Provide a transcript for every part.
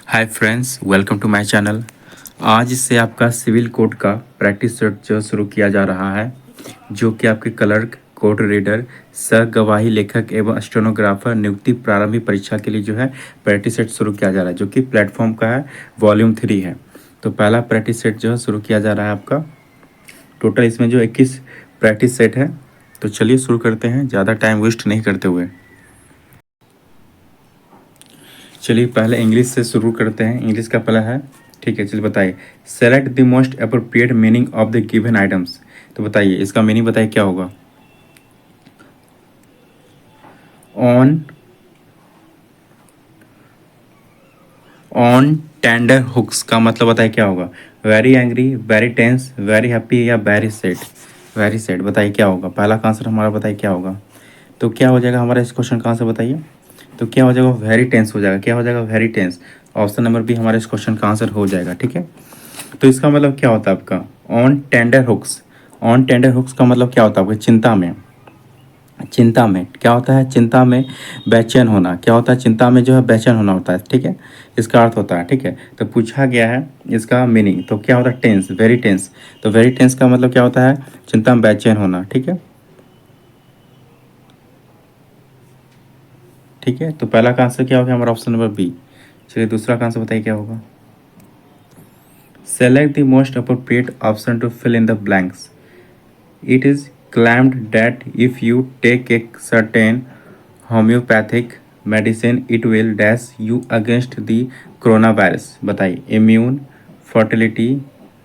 Hi friends, welcome to my channel. आज से आपका सिविल कोड का प्रैक्टिस सेट जो शुरू किया जा रहा है, जो कि आपके क्लर्क, कोर्ट रीडर, सह गवाही लेखक एवं स्टेनोग्राफर नियुक्ति प्रारंभिक परीक्षा के लिए जो है प्रैक्टिस सेट शुरू किया जा रहा है, जो कि प्लेटफॉर्म का है, वॉल्यूम 3 है। तो पहला प्रैक्टिस सेट जो है शुरू किया जा रहा है आपका। टोटल इसमें जो 21 प्रैक्टिस सेट है। तो चलिए शुरू करते हैं, ज़्यादा टाइम वेस्ट नहीं करते हुए। चलिए पहले इंग्लिश से शुरू करते हैं। इंग्लिश का पहला है, ठीक है। चलिए बताइए, select the most appropriate meaning of the given items. तो बताइए इसका मीनिंग बताइए क्या होगा। ऑन ऑन टेंडर हुक्स का मतलब बताइए क्या होगा। Very angry, very tense, very happy या वेरी सैड। वेरी सैड बताइए क्या होगा। पहला का आंसर हमारा बताइए क्या होगा। तो क्या हो जाएगा हमारा इस क्वेश्चन का आंसर बताइए। तो क्या हो जाएगा, वेरी टेंस हो जाएगा। क्या हो जाएगा, very tense. Option number B हमारे इस क्वेश्चन का आंसर हो जाएगा, ठीक है। तो इसका मतलब क्या होता है आपका, on tender hooks. On tender hooks का मतलब क्या होता है आपका, चिंता में। चिंता में क्या होता है, चिंता में बेचैन होना। क्या होता है, चिंता में जो है बेचैन होना होता है, ठीक है। इसका अर्थ होता है, ठीक है। तो पूछा गया है इसका मीनिंग, तो क्या होता है, टेंस, वेरी टेंस। तो वेरी टेंस का मतलब क्या होता है, चिंता में बेचैन होना, ठीक है। ठीक है, तो पहला का आंसर क्या होगा हमारा, ऑप्शन नंबर बी। चलिए दूसरा का आंसर बताइए क्या होगा। Select the most appropriate option to fill in the blanks. It is claimed that if you take a certain homeopathic medicine, it will dash you against the coronavirus। बताइए, immune, fertility,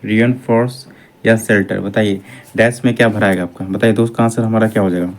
reinforce या shelter. बताइए dash में क्या भराएगा आपका, बताइए दोस्त का answer हमारा क्या हो जाएगा।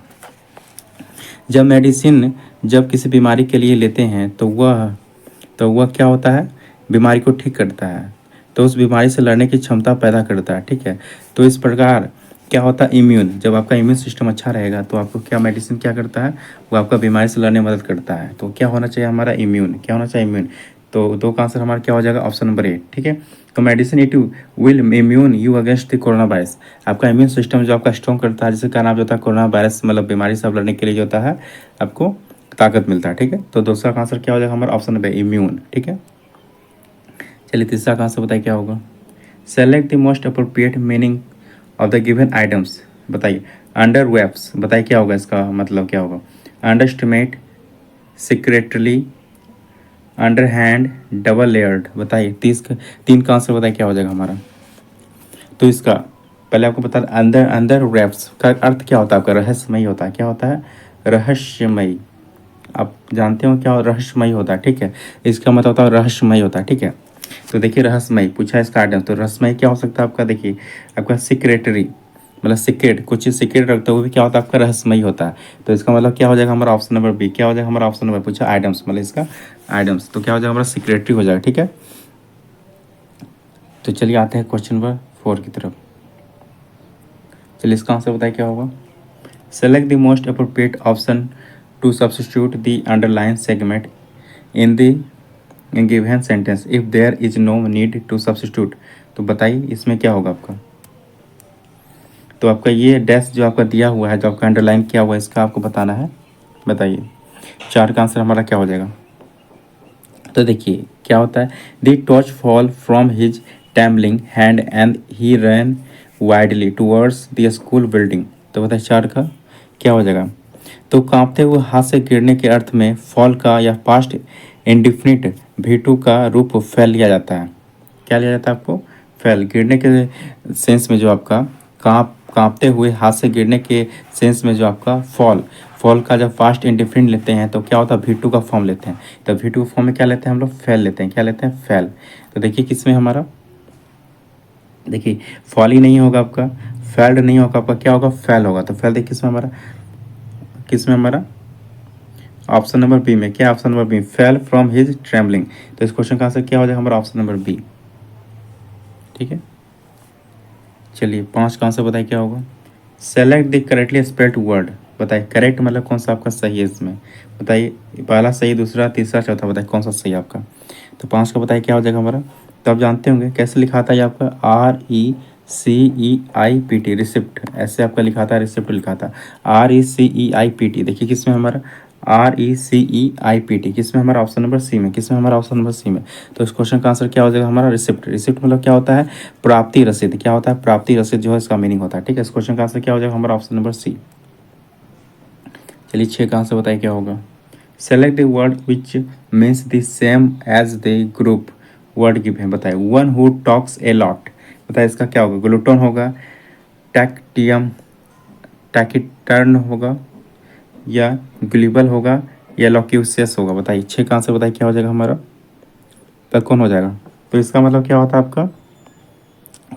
जब मेडिसिन जब किसी बीमारी के लिए लेते हैं तो वह क्या होता है, बीमारी को ठीक करता है। तो उस बीमारी से लड़ने की क्षमता पैदा करता है, ठीक है। तो इस प्रकार क्या होता है, इम्यून, जब आपका इम्यून सिस्टम अच्छा रहेगा तो आपको क्या मेडिसिन क्या करता है, वो आपका बीमारी से लड़ने में मदद करता है। तो क्या होना चाहिए हमारा, इम्यून। क्या होना चाहिए, इम्यून। तो दो का आंसर हमारा क्या हो जाएगा, ऑप्शन नंबर ए, ठीक है। तो medicine it will immune you against the corona virus. आपका इम्यून सिस्टम जो आपका स्ट्रॉन्ग करता है, जिसका नाम जो होता है कोरोना वायरस, मतलब बीमारी से लड़ने के लिए जो होता है आपको ताकत मिलता है, ठीक है। तो दूसरा का आंसर क्या हो जाएगा हमारा, ऑप्शन नंबर इम्यून, ठीक है। चलिए तीसरा का आंसर बताइए क्या होगा। Select the most appropriate meaning of the given items. बताइए, अंडर वेब्स, बताइए क्या होगा, इसका मतलब क्या होगा। Underestimate, secretly, under hand, double layered. बताइए तीन का आंसर बताइए क्या हो जाएगा हमारा। तो इसका पहले आपको बता दें, अंदर अंदर रैप्स का अर्थ क्या होता है आपका, रहस्यमयी होता है। क्या होता है, रहस्यमयी। आप जानते हो क्या रहस्यमयी होता है, ठीक है। इसका मतलब होता है रहस्यमयी होता है, ठीक है। तो देखिए रहस्यमयी पूछा है इसका आइटम, तो रहस्यमयी क्या हो सकता है आपका, देखिए आपका सिक्रेटरी, मतलब सीक्रेट, कुछ चीज़ सीक्रेट रखते हुए भी क्या होता है आपका, रहस्यमयी होता है। तो इसका मतलब क्या हो जाएगा हमारा, ऑप्शन नंबर बी। क्या हो जाएगा हमारा ऑप्शन नंबर, पूछा आइटम्स, मतलब इसका आइटम्स, तो क्या हो जाएगा हमारा, सिक्रेटरी हो जाएगा, ठीक है। तो चलिए आते हैं क्वेश्चन नंबर 4 की तरफ। चलिए इसका आंसर बताइए क्या होगा। Select the most appropriate option to substitute the underline segment in the given sentence if there is no need to substitute. तो बताइए इसमें क्या होगा आपका। तो आपका ये डैश जो आपका दिया हुआ है, जो आपका अंडरलाइन किया हुआ है, इसका आपको बताना है। बताइए 4 का आंसर हमारा क्या हो जाएगा। तो देखिए क्या होता है, the torch fall from his tumbling hand and he run widely towards the school building. तो बताइए 4 का क्या हो जाएगा। तो कांपते हुए हाथ से गिरने के अर्थ में फॉल का या पास्ट इंडिफिनिट V2 का रूप फैल लिया जाता है। क्या लिया जाता है आपको, फैल, गिरने के सेंस में जो आपका कांपते हुए हाथ से गिरने के सेंस में जो आपका फॉल, फॉल का जब फास्ट इंडिफिनिट लेते हैं तो क्या होता है, V2 का फॉर्म लेते हैं। तो V2 फॉर्म में क्या लेते हैं हम लोग, फैल लेते हैं। क्या लेते हैं, फैल। तो देखिए किसमें हमारा, देखिए फॉल ही नहीं होगा आपका, फैल्ड नहीं होगा आपका, क्या होगा, फैल होगा। तो फैल देखिए किसमें हमारा, किसमें हमारा, ऑप्शन नंबर बी में। क्या option number B, fell from his travelling. तो इस क्वेश्चन का आंसर क्या हो जाएगा हमारा, ऑप्शन नंबर बी, ठीक है। चलिए 5 का आंसर बताइए क्या होगा। Select the correctly spelled word. बताइए करेक्ट मतलब कौन सा आपका सही है इसमें। बताइए पहला सही, दूसरा, तीसरा, चौथा, बताइए कौन सा सही है आपका। तो 5 का बताइए क्या हो जाएगा हमारा। तो आप जानते होंगे कैसे लिखा था ये आपका, RECEIPT, रिसिप्ट, ऐसे आपका लिखा था, रिसिप्ट लिखा था RECEIPT। देखिए किसमें हमारा, RECEIPT, किसमें हमारा ऑप्शन नंबर सी में, किसमें हमारा ऑप्शन नंबर सी में। तो इस क्वेश्चन का आंसर क्या हो जाएगा हमारा रिसिप्ट। रिसिप्ट मतलब क्या होता है, प्राप्ति रसीद, क्या होता है, प्राप्ति रसीद जो है इसका मीनिंग होता है, ठीक है। इस क्वेश्चन का आंसर क्या हो जाएगा हमारा ऑप्शन नंबर सी। चलिए 6 का आंसर बताइए क्या होगा। Select the word which means the same as the group word given, बताइए। One who talks a lot, बताइए इसका क्या होगा, ग्लूटोन होगा, टैक्टियम टैकिटर्न होगा, या ग्लिबल होगा, या लॉक्यूसियस होगा, बताइए। 6 का आंसर बताइए क्या हो जाएगा हमारा, तब कौन हो जाएगा। तो इसका मतलब क्या होता है आपका,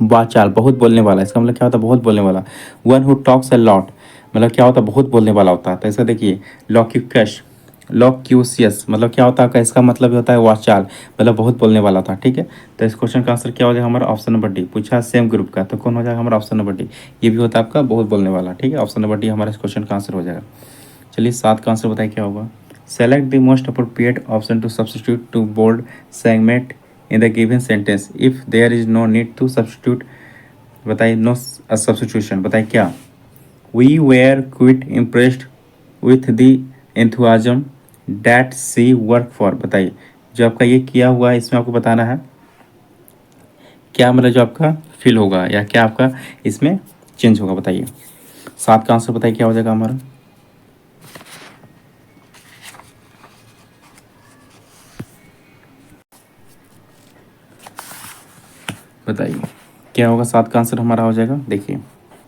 वाचाल, बहुत बोलने वाला। इसका मतलब क्या होता है, बहुत बोलने वाला। One who talks a lot मतलब क्या होता है, बहुत बोलने वाला होता है। तो इसका देखिए लॉक्यूकस लॉक्यूसियस मतलब क्या होता है आपका, इसका मतलब भी होता है वाचाल, मतलब बहुत बोलने वाला था, ठीक है। तो इस क्वेश्चन का आंसर क्या हो जाएगा हमारा ऑप्शन नंबर डी। पूछा सेम ग्रुप का, तो कौन हो जाएगा हमारा ऑप्शन नंबर डी। ये भी होता है आपका बहुत बोलने वाला, ठीक है। ऑप्शन नंबर डी हमारा इस क्वेश्चन का आंसर हो जाएगा। चलिए 7 का आंसर बताइए क्या होगा। Select the most appropriate option to substitute to bold segment in the given sentence if there is no need to substitute, बताइए। नो सब्सटीट्यूशन, बताइए क्या। We were quite impressed with the enthusiasm that she work for, बताइए। जो आपका ये किया हुआ है इसमें आपको बताना है क्या, मतलब जो आपका फील होगा या क्या आपका इसमें चेंज होगा, बताइए। 7 का आंसर बताइए क्या हो जाएगा हमारा। बताइए क्या होगा, 7 का आंसर हमारा हो जाएगा। देखिए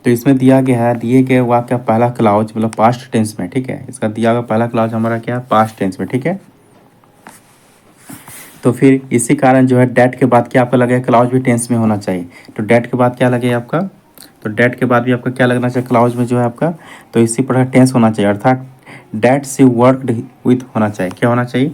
तो इसमें दिया गया है, दिए गए वाक्य का पहला क्लाउज मतलब पास्ट टेंस में, ठीक है। इसका दिया गया पहला क्लाउज हमारा क्या है, पास्ट टेंस में, ठीक है। तो फिर इसी कारण जो है डैट के बाद क्या आपका लगेगा, क्लाउज भी टेंस में होना चाहिए। तो डैट के बाद क्या लगेगा आपका, तो डैट के बाद भी आपका क्या लगना चाहिए क्लाउज में जो है आपका, तो इसी प्रकार टेंस होना चाहिए, अर्थात डैट सी वर्कड विथ होना चाहिए, क्या होना चाहिए,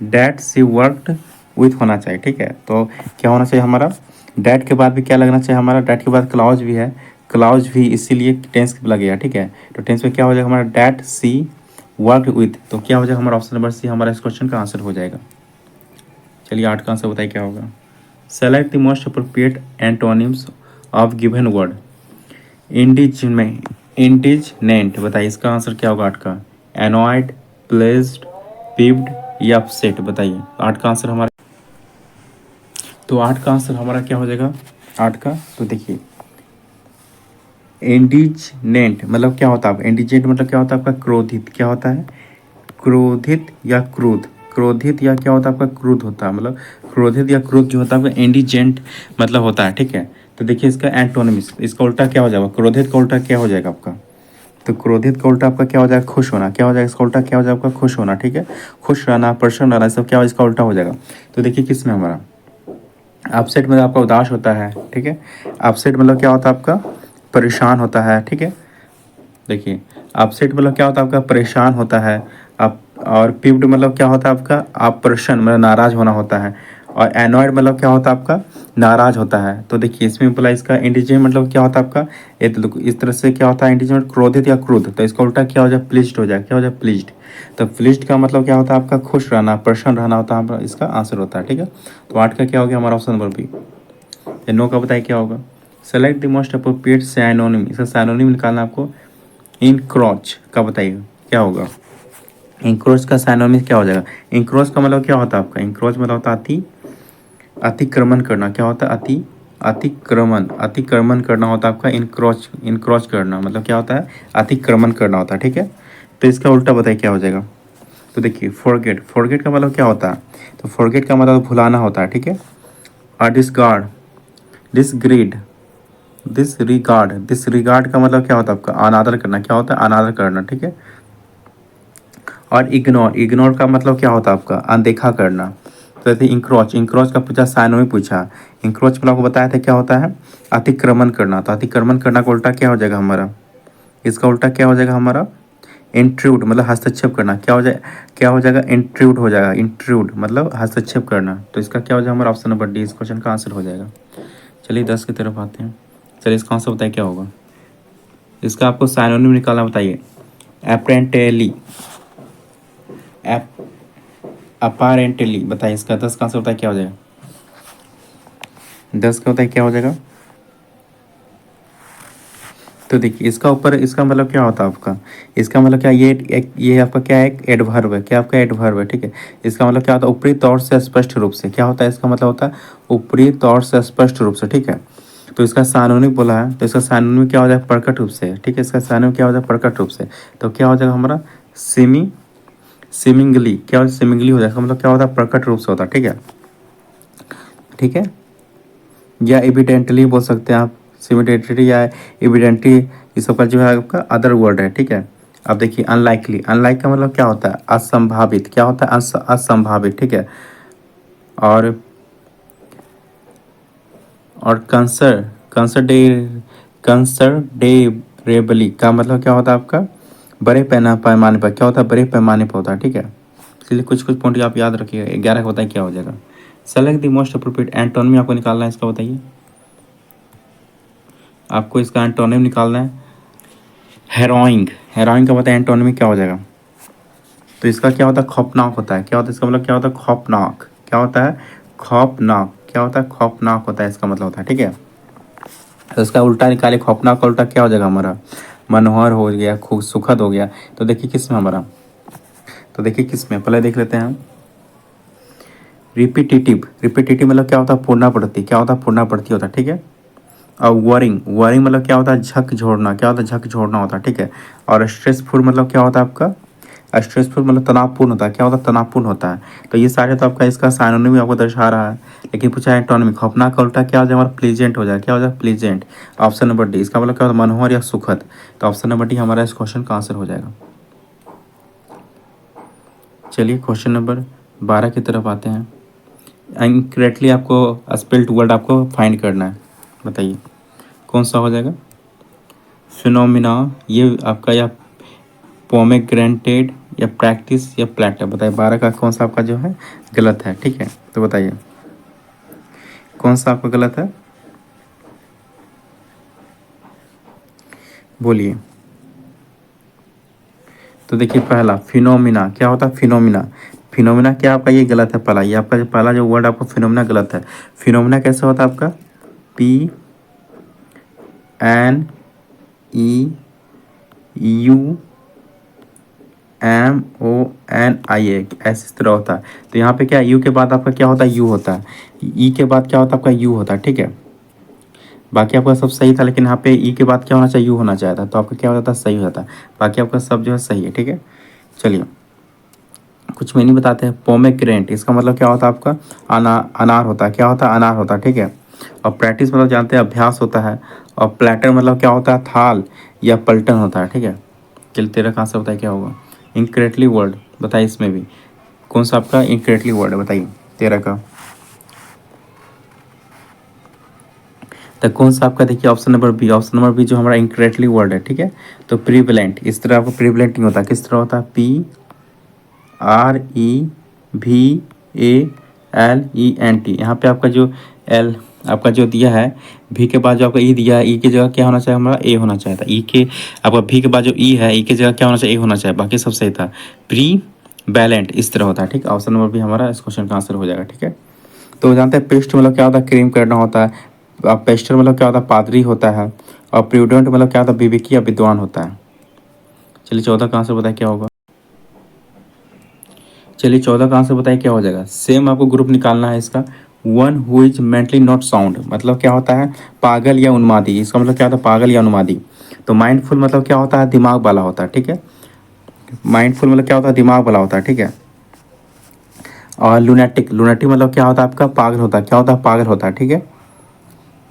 डैट सी वर्कड विथ होना चाहिए, ठीक है। तो क्या होना चाहिए हमारा, डैट के बाद भी क्या लगना चाहिए हमारा, डैट के बाद क्लाउज भी है, क्लाउज भी इसीलिए टेंस लगेगा, ठीक है। तो टेंस में क्या हो जाएगा हमारा, डैट सी वर्कड विथ, तो क्या हो जाएगा हमारा ऑप्शन नंबर सी हमारा इस क्वेश्चन का आंसर हो जाएगा। चलिए 8 का आंसर बताइए क्या होगा। Select the most appropriate antonyms of given word. Indigent indignant, बताइए इसका आंसर क्या होगा 8 का। एनॉयड, प्लेस्ड, पीव्ड या अपसेट, बताइए। 8 का आंसर हमारा, तो 8 का आंसर हमारा क्या हो जाएगा 8 का, तो देखिए इंडिजनेंट मतलब क्या होता है, इंडिजेंट मतलब क्या होता है आपका, क्रोधित, क्या होता है, क्रोधित या क्रोध, क्रोधित या क्या होता है आपका, क्रोध होता है, मतलब क्रोधित या क्रोध जो होता है आपका इंडिजेंट मतलब होता है, ठीक है। तो देखिए इसका एंटोनिम्स, इसका उल्टा क्या हो जाएगा, क्रोधित का उल्टा क्या हो जाएगा आपका, तो क्रोधित का उल्टा आपका क्या हो जाएगा, खुश होना, क्या हो जाएगा इसका उल्टा क्या हो जाएगा आपका, खुश होना, ठीक है। खुश रहना, प्रसन्न रहना, सब क्या हो इसका उल्टा हो जाएगा। तो देखिए किसमें हमारा अपसेट मतलब आपका उदास होता है, ठीक है। अपसेट मतलब क्या होता है आपका, परेशान होता है, ठीक है। देखिए अपसेट मतलब क्या होता है आपका, परेशान होता है आप, और पिव्ड मतलब क्या होता है आपका, आप प्रसन्न मतलब नाराज होना होता है, और एनॉयड मतलब क्या होता है आपका, नाराज होता है। तो देखिए इसमें बोला इसका इंडिजेंट मतलब क्या होता है आपका, ये तो इस तरह से क्या होता है इंडिजेंट, क्रोधित या क्रोध, तो इसका उल्टा क्या हो जाए, प्लीज्ड हो जाए, क्या हो जाए, प्लीज्ड। तो प्लीज्ड का मतलब क्या होता है आपका, खुश रहना, प्रसन्न रहना होता है, इसका आंसर होता है, ठीक है। तो 8 का क्या हो गया हमारा ऑप्शन नंबर बी। 9 का बताइए क्या होगा। Select the most appropriate synonym, इसका सैनोनिम निकालना आपको। इंक्रोच का बताइए क्या होगा, इंक्रोच का साइनोनिम क्या हो जाएगा। इंक्रोच का मतलब क्या होता है आपका, इंक्रोच मतलब होता है अति, अतिक्रमण करना, क्या होता है अति, अतिक्रमण, अतिक्रमण करना होता है आपका इंक्रोच, इंक्रोच करना मतलब क्या होता है, अतिक्रमण करना होता है, ठीक है। तो इसका उल्टा बताइए क्या हो जाएगा। तो देखिए फॉरगेट, फॉरगेट का मतलब क्या होता है, तो फॉरगेट का मतलब भुलाना होता है, ठीक है। और डिसगार्ड, डिसग्रीड, डिसरिगार्ड, डिसरिगार्ड का मतलब क्या होता है आपका, अनादर करना, क्या होता है अनादर करना, ठीक है। और इग्नोर, इग्नोर का मतलब क्या होता है आपका, अनदेखा करना। तो जैसे इंक्रोच, इंक्रोच का पूछा साइनो में पूछा, इंक्रोच मतलब आपको बताया था क्या होता है, अतिक्रमण करना। तो अतिक्रमण करना का उल्टा क्या हो जाएगा हमारा, इसका उल्टा क्या हो जाएगा हमारा, इंट्रूड मतलब हस्तक्षेप करना, क्या हो जाए, क्या हो जाएगा, इंट्रूड हो जाएगा, इंट्रूड मतलब हस्तक्षेप करना। तो इसका क्या हो जाएगा हमारा ऑप्शन नंबर डी, इस क्वेश्चन का आंसर हो जाएगा। चलिए 10 की तरफ आते हैं। चलिए इसका आंसर बताइए क्या होगा। इसका आपको साइनोनिम निकालना, बताइए। अप्रेंटेली, अपारेंटली, बताइए इसका 10 का आंसर बताइए क्या हो जाएगा। 10 का बताइए क्या हो जाएगा। तो देखिए इसका ऊपर इसका मतलब क्या होता है आपका, इसका मतलब क्या, ये आपका क्या है, एक एडवर्ब है, क्या आपका एडवर्ब है, ठीक है। इसका मतलब क्या होता है, ऊपरी तौर से स्पष्ट रूप से, क्या होता है इसका मतलब होता है ऊपरी तौर से स्पष्ट रूप से, ठीक है। तो इसका सानोनिक बोला है, तो इसका सानोनिक क्या हो जाएगा, प्रकट रूप से, ठीक है। इसका सानोनिक क्या हो जाएगा, प्रकट रूप से। तो क्या हो जाएगा हमारा सीमिंगली, क्या हो सीमिंगली हो जाएगा, मतलब क्या होता है प्रकट रूप से होता है, ठीक है, ठीक है। या एविडेंटली बोल सकते हैं आप, सिमिडेंटली या एविडेंटली, ये सब का जो है आपका अदर वर्ड है, ठीक है। अब देखिए अनलाइकली, अनलाइक का मतलब क्या होता है, असंभावित, क्या होता है असंभावित, ठीक है। और कंसर कंसरडे कंसरडेरेबली का मतलब क्या होता है आपका, बड़े पैमाने पर, क्या होता है बड़े पैमाने पर होता है, ठीक है। इसलिए कुछ कुछ पॉइंट आप याद रखिएगा, 11 का बताइए क्या हो जाएगा। Select the most appropriate antonym आपको निकालना है, इसका बताइए, आपको इसका एंटोनिम निकालना है। हेरोइंग, हेरोइंग का बताया एंटोनिम क्या हो जाएगा। तो इसका क्या होता है, खौफनाक होता है, क्या होता है इसका मतलब क्या होता है, खौफनाक, क्या होता है खौफनाक, क्या होता है खौफनाक होता है, इसका मतलब होता है, ठीक है। तो इसका उल्टा निकाले, खौफनाक का उल्टा क्या हो जाएगा हमारा, मनोहर हो गया, खूब सुखद हो गया। तो देखिए किस में हमारा, तो देखिए किस में, पहले देख लेते हैं हम। रिपीटेटिव, रिपीटेटिव मतलब क्या होता है पुनरावृत्ति, क्या होता है पुनरावृत्ति होता है, ठीक है। और वरिंग, वरिंग मतलब क्या होता है झकझोरना, क्या होता है झकझोरना होता है, ठीक है। और स्ट्रेसफुल मतलब क्या होता है आपका, स्ट्रेसफुल मतलब तनावपूर्ण होता है, क्या होता है तनावपूर्ण होता है। तो ये सारे तो आपका इसका साइनोनिम भी आपको दर्शा रहा है। लेकिन पूछा है एंटोनिम, खौफनाक का उल्टा क्या हो जाएगा हमारा, प्लीजेंट हो जाएगा, क्या हो जाएगा प्लीजेंट। ऑप्शन नंबर डी, इसका मतलब क्या होता है मनोहर या सुखद। तो ऑप्शन नंबर डी हमारा इस क्वेश्चन का आंसर हो जाएगा। चलिए क्वेश्चन नंबर 12 की तरफ आते हैं। इनकरेक्टली आपको स्पेल्ड वर्ड आपको फाइंड करना है, बताइए कौन सा हो जाएगा। फिनोमिना, ये आपका या पोमेग्रेंटेड या प्रैक्टिस या प्लेटर, बताइए 12 का कौन सा आपका जो है गलत है, ठीक है। तो बताइए कौन सा आपका गलत है, बोलिए। तो देखिए पहला फिनोमिना, क्या होता है फिनोमिना, फिनोमिना क्या आपका ये गलत है, पहला ये आपका जो पहला जो वर्ड आपका फिनोमिना गलत है। फिनोमिना कैसे होता है आपका, PNEUMONIA, ऐसे इस तरह होता है। तो यहाँ पे क्या यू के बाद आपका क्या होता है, यू होता है, ई के बाद क्या होता है आपका यू होता है, ठीक है। बाकी आपका सब सही था, लेकिन यहाँ पे ई के बाद क्या होना चाहिए, यू होना चाहिए था, तो आपका क्या हो जाता है सही हो जाता है। बाकी आपका सब जो है सही है, ठीक है। चलिए कुछ मीनिंग बताते हैं। पोमेग्रेनेट, इसका मतलब क्या होता है आपका, अनार होता है, क्या होता है अनार होता है, ठीक है। और प्रैक्टिस मतलब जानते हैं अभ्यास होता है। और प्लेटर मतलब क्या होता है थाल या पलटन होता है, ठीक है। चलिए 13 का आंसर बताइए क्या होगा। इनकरेक्टली वर्ड बताइए, इसमें भी कौन सा आपका इनकरेक्टली वर्ड है, बताइए 13 का। तो कौन सा आपका, देखिए option number B, option number B जो हमारा इनकरेक्टली वर्ड है, ठीक है। तो प्रीविलेंट, इस तरह आपको प्रीविलेंट नहीं होता, किस तरह होता है, PREVALENT। यहाँ पे आपका जो एल आपका जो दिया है, भी के बाद जो आपका ई दिया है, ई की जगह क्या होना चाहिए हमारा, ए होना चाहिए था। ई के आपका भी के बाद जो ई है, ई की जगह क्या होना चाहिए, ए होना चाहिए, बाकी सब सही था। प्री बैलेंट इस तरह होता है, ठीक है। ऑप्शन नंबर भी हमारा इस क्वेश्चन का आंसर हो जाएगा, ठीक है। तो जानते हैं पेस्ट मतलब क्या होता है, क्रीम करना होता है। पेस्टर मतलब क्या होता है, पादरी होता है। और प्रूडेंट मतलब क्या होता है, विवेकी या विद्वान होता है। चलिए 14 का आंसर बताए क्या होगा। चलिए 14 का आंसर बताइए क्या हो जाएगा। सेम आपको ग्रुप निकालना है इसका। One who is mentally not sound मतलब क्या होता है, पागल या उन्मादी, इसका मतलब क्या होता है पागल या उन्मादी। तो माइंडफुल मतलब क्या होता है, दिमाग वाला होता है, ठीक है। माइंडफुल मतलब क्या होता है, दिमाग वाला होता है, ठीक है। और लुनेटिक, लुनेटिक मतलब क्या होता है आपका, पागल होता है, क्या होता है पागल होता है, ठीक है।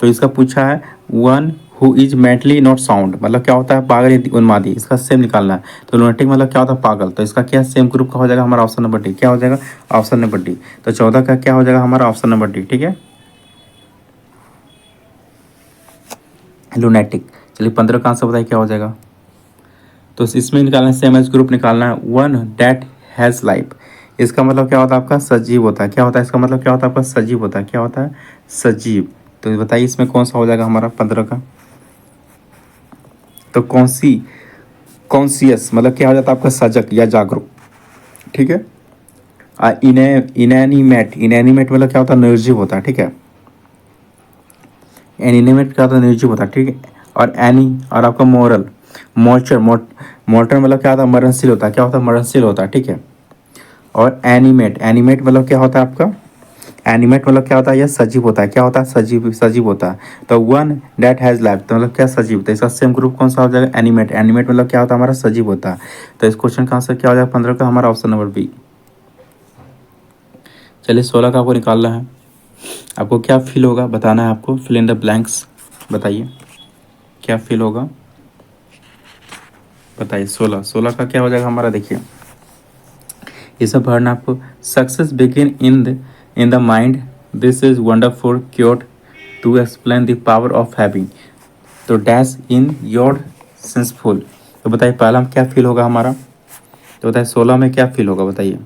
तो इसका पूछा है one who is mentally not sound मतलब क्या होता है, पागल या उन्मादी, इसका सेम निकालना है। तो लुनेटिक मतलब क्या होता है पागल, तो इसका क्या सेम ग्रुप का हो जाएगा हमारा ऑप्शन नंबर डी, क्या हो जाएगा ऑप्शन नंबर डी। तो 14 का क्या हो जाएगा हमारा ऑप्शन नंबर डी, ठीक है लुनेटिक। चलिए 15 का आंसर बताइए क्या हो जाएगा। तो इसमें निकालना है सेम एज ग्रुप निकालना है। वन डैट हैज़ लाइफ, इसका मतलब क्या होता है आपका सजीव होता है, क्या होता है इसका मतलब क्या होता है आपका सजीव होता है, क्या होता है सजीव। तो बताइए इसमें कौन सा हो जाएगा हमारा 15 का। तो कॉन्सियस मतलब क्या हो जाता है आपका सजग या जागरूक, ठीक है। इनएनिमेट, इनएनिमेट मतलब क्या होता है निर्जीव होता है, ठीक है। एनिमेट क्या होता है निर्जीव होता है, ठीक है। और एनी और आपका मोरल, मोर्चर मोर्टर मतलब क्या होता है, मरणशील होता है, क्या होता है, मरणशील होता है, ठीक है। और एनिमेट, एनिमेट मतलब क्या होता है आपका, एनिमेट मतलब क्या होता है, यह सजीव होता है, क्या होता है, सजीव सजीव होता है। तो वन डेट हैज़ लाइफ तो मतलब क्या, सजीव। तो इसका सेम ग्रुप कौन सा हो जाएगा, एनिमेट, एनिमेट मतलब क्या होता है हमारा, सजीव होता है। तो इस क्वेश्चन का आंसर क्या हो जाएगा 15 का, हमारा ऑप्शन नंबर बी। चलिए 16 का आपको निकालना है। आपको क्या फील होगा बताना है, आपको फिल इन द ब्लैंक्स, बताइए क्या फील होगा, बताइए। 16 का क्या हो जाएगा हमारा, देखिए ये सब पढ़ना आपको। Success begin in the mind, this is wonderful cure to explain the power of having, तो डैश इन योर सेंसफुल। तो बताइए पहला में क्या फील होगा हमारा, तो बताइए 16 में क्या फील होगा, बताइए।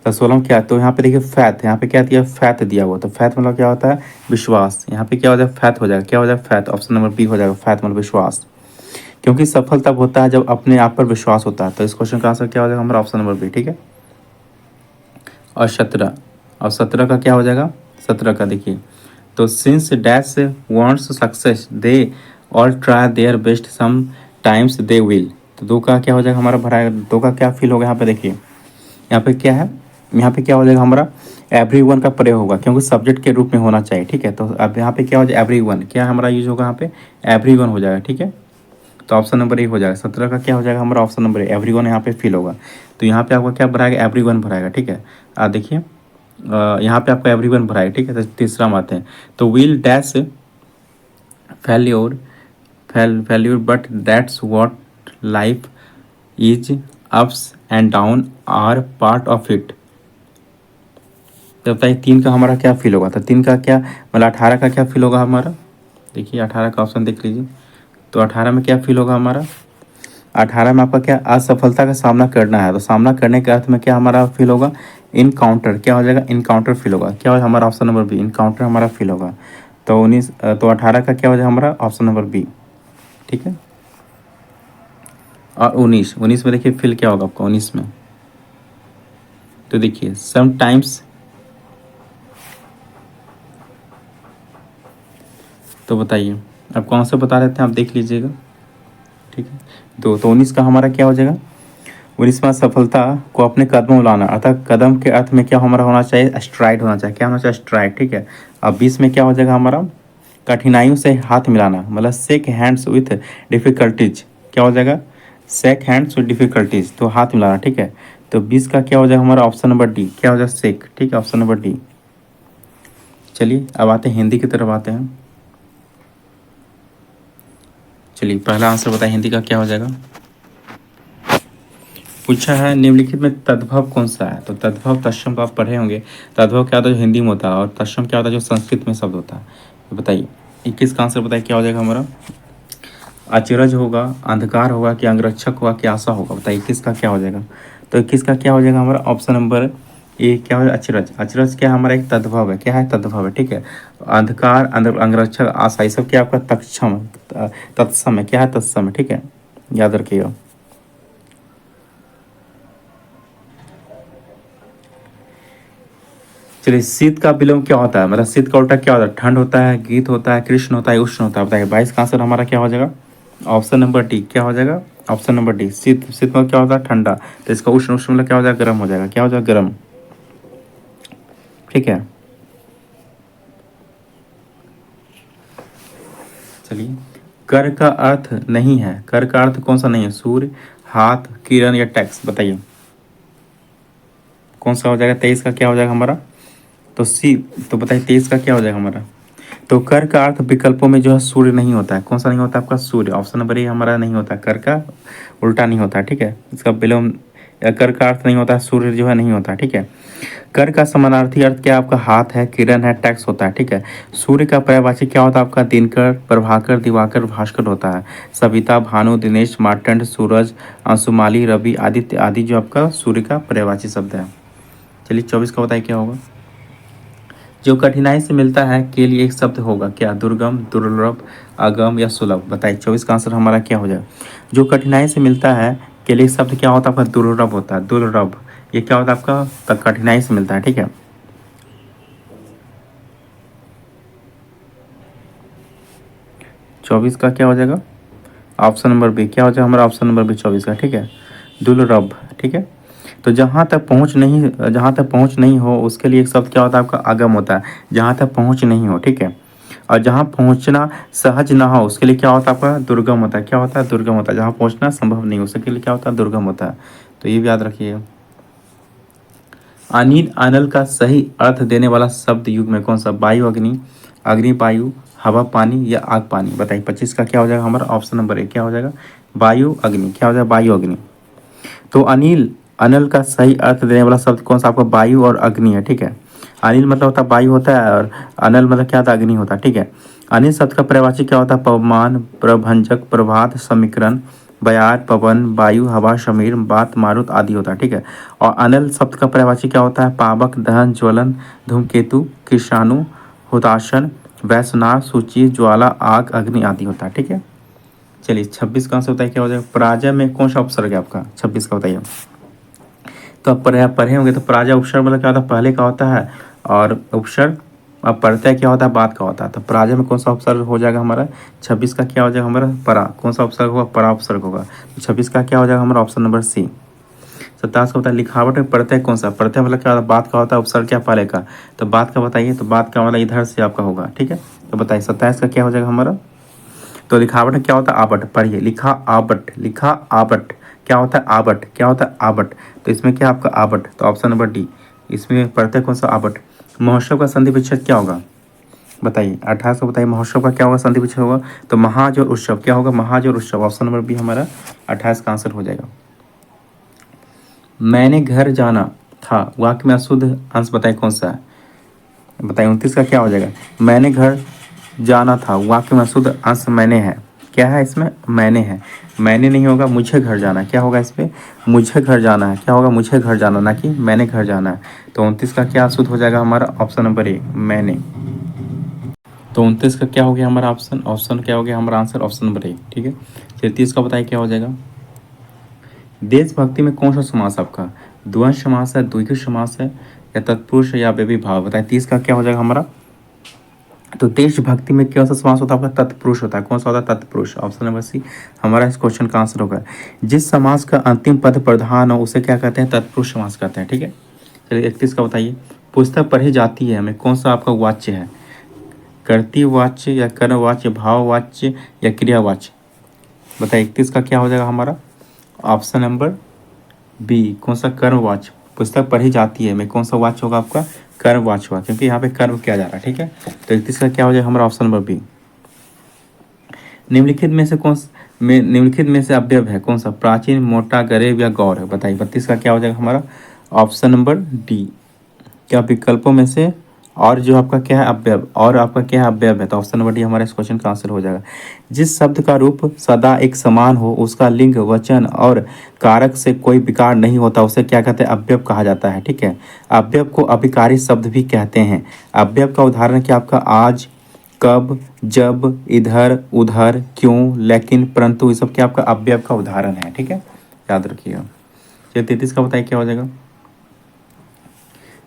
तो 16 में क्या, तो यहाँ पे देखिए फैथ, यहाँ पे क्या दिया, फैथ दिया हुआ, तो फैथ मतलब क्या होता है, विश्वास। यहाँ पे क्या हो जाएगा, फैथ हो जाएगा, क्या हो जाएगा, फैथ, ऑप्शन नंबर बी हो जाएगा, फैथ मतलब विश्वास। क्योंकि सफल तब होता है जब अपने आप पर विश्वास होता है। तो इस क्वेश्चन का आंसर क्या हो जाएगा हमारा, ऑप्शन नंबर बी, ठीक है। और 17, और 17 का क्या हो जाएगा, 17 का देखिए, तो since dash wants success they all try their best sometimes they will, तो दो का क्या हो जाएगा हमारा भरा, दो का क्या फील होगा यहाँ पे, देखिए यहाँ पे क्या है, यहाँ पे क्या हो जाएगा हमारा, एवरी वन का प्रयोग होगा, क्योंकि सब्जेक्ट के रूप में होना चाहिए, ठीक है। तो अब यहाँ पे क्या हो जाएगा, एवरी वन क्या हमारा यूज होगा यहाँ पे, एवरी वन हो जाएगा, ठीक है। तो ऑप्शन नंबर ए हो जाएगा, 17 का क्या हो जाएगा हमारा, ऑप्शन नंबर ए, एवरी वन यहाँ पे फिल होगा। तो यहाँ पे आपका क्या भराएगा, एवरी वन भराएगा, ठीक है। देखिए यहाँ पे आपका एवरी वन भराएगा, ठीक है। तो तीसरा में आते हैं, तो will dash failure, failure but that's what life is, ups and down are part of it. तो बताइए 3 का हमारा क्या फील होगा, तो 3 का क्या मतलब 18 का क्या फील होगा हमारा, देखिए 18 का ऑप्शन देख लीजिए। तो 18 में क्या फील होगा हमारा, 18 में आपका क्या, असफलता का सामना करना है, तो सामना करने के अर्थ में क्या हमारा फील होगा, इनकाउंटर, क्या हो जाएगा, इनकाउंटर फील होगा, क्या होगा हमारा ऑप्शन नंबर बी, इनकाउंटर हमारा फील होगा। तो 19, तो 18 का क्या हो जाएगा हमारा, ऑप्शन नंबर बी, ठीक है। और 19 में देखिए फील क्या होगा आपका 19 में, तो देखिए समटाइम्स, तो बताइए आप कौन सा बता रहे थे, आप देख लीजिएगा, ठीक है। तो 19 का हमारा क्या हो जाएगा, 19 में सफलता को अपने कदमों में लाना, अर्थात कदम के अर्थ में क्या हमारा होना चाहिए, स्ट्राइड होना चाहिए, क्या होना चाहिए, स्ट्राइड, ठीक है। अब 20 में क्या हो जाएगा हमारा, कठिनाइयों से हाथ मिलाना, मतलब शेक हैंड्स विथ डिफिकल्टीज, क्या हो जाएगा, शेक हैंड्स विथ डिफिकल्टीज, तो हाथ मिलाना, ठीक है। तो 20 का क्या हो जाएगा हमारा, ऑप्शन नंबर डी, क्या हो जाएगा, शेक, ठीक है, ऑप्शन नंबर डी। चलिए अब आते हैं हिंदी की तरफ आते हैं। चलिए पहला आंसर बताइए हिंदी का क्या हो जाएगा, पूछा है निम्नलिखित में तद्भव कौन सा है, तो तद्भव तत्सम को आप पढ़े होंगे। तद्भव क्या होता है जो हिंदी में होता है, और तत्सम क्या होता है जो संस्कृत में शब्द होता है। तो बताइए 21 का आंसर बताइए क्या हो जाएगा हमारा, अचरज होगा, अंधकार होगा, कि अंगरक्षक होगा, कि आशा होगा, बताइए 21 का क्या हो जाएगा। तो 21 का क्या हो जाएगा हमारा, ऑप्शन नंबर ए, क्या हो जाएगा, अचरज। अचरज क्या हमारा एक तद्भव है, क्या है, तद्भव है, ठीक है। अंधकार, अंगरक्षक, आशा, ये सब क्या आपका तत्सम, तत्सम है, क्या है, तत्सम है, ठीक है, याद रखिएगा। चलिए शीत का विलोम क्या होता है, मतलब शीत का उल्टा क्या होता है, ठंड होता है, गीत होता है, कृष्ण होता है, उष्ण होता है, बताइए 22 का आंसर हमारा क्या हो जाएगा, ऑप्शन नंबर डी, क्या हो जाएगा, ऑप्शन नंबर डी, शीत, शीत में क्या होता है, ठंडा, तो इसका उष्ण, उष्ण मतलब क्या हो जाएगा, गर्म हो जाएगा, क्या हो जाएगा, गर्म, ठीक है। चलिए कर का अर्थ नहीं है, कर का अर्थ कौन सा नहीं है, सूर्य, हाथ, किरण या टैक्स, बताइए कौन सा हो जाएगा। 23 का क्या हो जाएगा हमारा, तो सी, तो बताइए 23 का क्या हो जाएगा हमारा। तो कर का अर्थ विकल्पों में जो है सूर्य नहीं होता है, कौन सा नहीं होता है आपका, सूर्य, ऑप्शन नंबर ए हमारा नहीं होता, कर का उल्टा नहीं होता है, ठीक है। इसका विलोम, या कर का अर्थ नहीं होता है, सूर्य जो है नहीं होता है, ठीक है। कर का समानार्थी अर्थ क्या आपका, हाथ है, किरण है, टैक्स होता है, ठीक है। सूर्य का पर्यायवाची क्या होता है आपका, दिनकर, प्रभाकर, दिवाकर, भास्कर होता है। सविता, भानु, दिनेश, मार्तंड, सूरज, अंशुमाली, रवि, आदित्य आदि जो आपका सूर्य का पर्यायवाची शब्द है। चलिए 24 का बताइए क्या होगा, जो कठिनाई से मिलता है के लिए एक शब्द होगा, क्या, दुर्गम, दुर्लभ, अगम या सुलभ, बताइए 24 का आंसर हमारा क्या हो जाए। जो कठिनाई से मिलता है के लिए शब्द क्या होता है आपका, दुर्लभ होता है, दुर्लभ, ये क्या होता है आपका, कठिनाई से मिलता है, ठीक है। 24 24 का क्या हो जाएगा? ऑप्शन नंबर बी क्या हो जाएगा हमारा? ऑप्शन नंबर बी 24 का, ठीक है। दुर्लभ, ठीक है। तो जहाँ तक पहुँच नहीं हो उसके लिए एक शब्द क्या होता है आपका? आगम होता है। जहाँ तक पहुँच नहीं हो, ठीक है। और जहाँ पहुँचना सहज ना हो उसके लिए क्या होता है आपका? दुर्गम होता है। क्या होता है? दुर्गम होता है। जहाँ पहुँचना संभव नहीं हो उसके लिए क्या होता है? दुर्गम होता है। तो ये भी याद रखिए। अनिल अनल का सही अर्थ देने वाला शब्द युग में कौन सा? वायु अग्नि, अग्नि वायु, हवा पानी या आग पानी? बताइए 25 का क्या हो जाएगा हमारा? ऑप्शन नंबर ए क्या हो जाएगा? वायु अग्नि। क्या हो जाएगा? वायु अग्नि। तो अनिल अनल का सही अर्थ देने वाला शब्द कौन सा आपका? वायु और अग्नि है, ठीक है। अनिल मतलब होता है वायु होता है और अनल मतलब क्या होता है? अग्नि होता है, ठीक है। अनिल शब्द का पर्यायवाची क्या होता है? पवमान, प्रभंजक, प्रभात, समीकरण, बयार, पवन, वायु, हवा, समीर, बात, मारुत आदि होता है, ठीक है। और अनल शब्द का पर्यायवाची क्या होता है? पावक, दहन, ज्वलन, धूमकेतु, कृषाणु, हुताशन, वैश्नार, सूची, ज्वाला, आग, अग्नि आदि होता है, ठीक है। चलिए 26 का आंसर बताइए क्या हो जाएगा? पराजय में कौन सा उपसर्ग है आपका? 26 का बताइए। तो आप पढ़े होंगे तो पराजय उपसर्ग मतलब क्या होता है? पहले का होता है और उपसर्ग अब प्रत्यय क्या होता है? बाद का होता है। तो पराजय में कौन सा उपसर्ग हो जाएगा हमारा? 26 का क्या हो जाएगा हमारा? परा। कौन सा उपसर्ग होगा? परा उपसर्ग होगा। तो 26 का क्या हो जाएगा हमारा? ऑप्शन नंबर सी। 27 का होता है लिखावट में प्रत्यय कौन सा? प्रत्यय मतलब क्या होता है? बाद का होता है। उपसर्ग क्या? पहले का। तो बाद का बताइए। तो बाद का वाला इधर से आपका होगा, ठीक है। तो बताइए 27 का क्या हो जाएगा हमारा? तो लिखावट में क्या होता है? आवट। पढ़िए, लिखा आवट, लिखा आवट। क्या होता है? आवट। क्या होता है? आवट। तो इसमें क्या आपका? आवट। तो ऑप्शन नंबर डी। इसमें प्रत्यय कौन सा? आवट। महोत्सव का संधि विच्छेद क्या होगा? बताइए 28 को बताइए महोत्सव का क्या होगा? संधि विच्छेद होगा तो महाजोर उत्सव। क्या होगा? महाजोर उत्सव। ऑप्शन नंबर बी हमारा 28 का आंसर हो जाएगा। मैंने घर जाना था वाक्य में अशुद्ध अंश बताइए कौन सा है? बताइए 29 का क्या हो जाएगा? मैंने घर जाना था वाक्य में शुद्ध अंश मैंने है। क्या है इसमें? मैंने है। मैंने नहीं होगा, मुझे घर जाना है। क्या होगा इसमें? मुझे घर जाना है। क्या होगा? मुझे घर जाना, ना कि मैंने घर जाना है। तो 29 का क्या शुद्ध हो जाएगा हमारा? ऑप्शन नंबर ए मैंने। तो 29 का क्या हो गया हमारा ऑप्शन? ऑप्शन क्या हो गया हमारा आंसर? ऑप्शन नंबर ए, ठीक है। 33 का बताइए क्या हो जाएगा? देशभक्ति में कौन सा समास आपका? द्वंद्व समास है, द्विगु समास है या तत्पुरुष या व्यभिभाव? बताइए 30 का क्या हो जाएगा हमारा? तो देशभक्ति में कौन सा समास होता है आपका? तत्पुरुष होता है। कौन सा होता है? तत्पुरुष। ऑप्शन नंबर सी हमारा इस क्वेश्चन का आंसर होगा। जिस समास का अंतिम पद प्रधान हो उसे क्या कहते हैं? तत्पुरुष समास कहते हैं, ठीक है। चलिए 31 का बताइए। पुस्तक पढ़ी जाती है हमें कौन सा आपका वाच्य है? कर्तृवाच्य या कर्मवाच्य, भाववाच्य या क्रियावाच्य? बताइए 31 का क्या हो जाएगा हमारा? ऑप्शन नंबर बी कौन सा? कर्मवाच्य। पुस्तक पढ़ी जाती है में कौन सा वाच्य होगा आपका? कर्मवाच्य हुआ, क्योंकि यहाँ पे कर्म किया जा रहा है, ठीक है। तो 31 का क्या हो जाएगा हमारा? Option number B. निम्नलिखित में से अवयव है कौन सा? प्राचीन, मोटा, गरीब या गौर है? बताइए 32 का क्या हो जाएगा हमारा? Option number D. क्या विकल्पों में से और जो आपका क्या है? अवयव। और आपका क्या है? अवयव है। तो ऑप्शन नंबर डी हमारा इस क्वेश्चन का आंसर हो जाएगा। जिस शब्द का रूप सदा एक समान हो उसका लिंग, वचन और कारक से कोई विकार नहीं होता उसे क्या कहते हैं? अवयव कहा जाता है, ठीक है। अवयव को अभिकारी शब्द भी कहते हैं। अवयव का उदाहरण क्या आपका? आज, कब, जब, इधर, उधर, क्यों, लेकिन, परंतु, ये सब क्या आपका अवयव का उदाहरण है, ठीक है। याद रखिएगा। चलिए 33 का बताइए क्या हो जाएगा?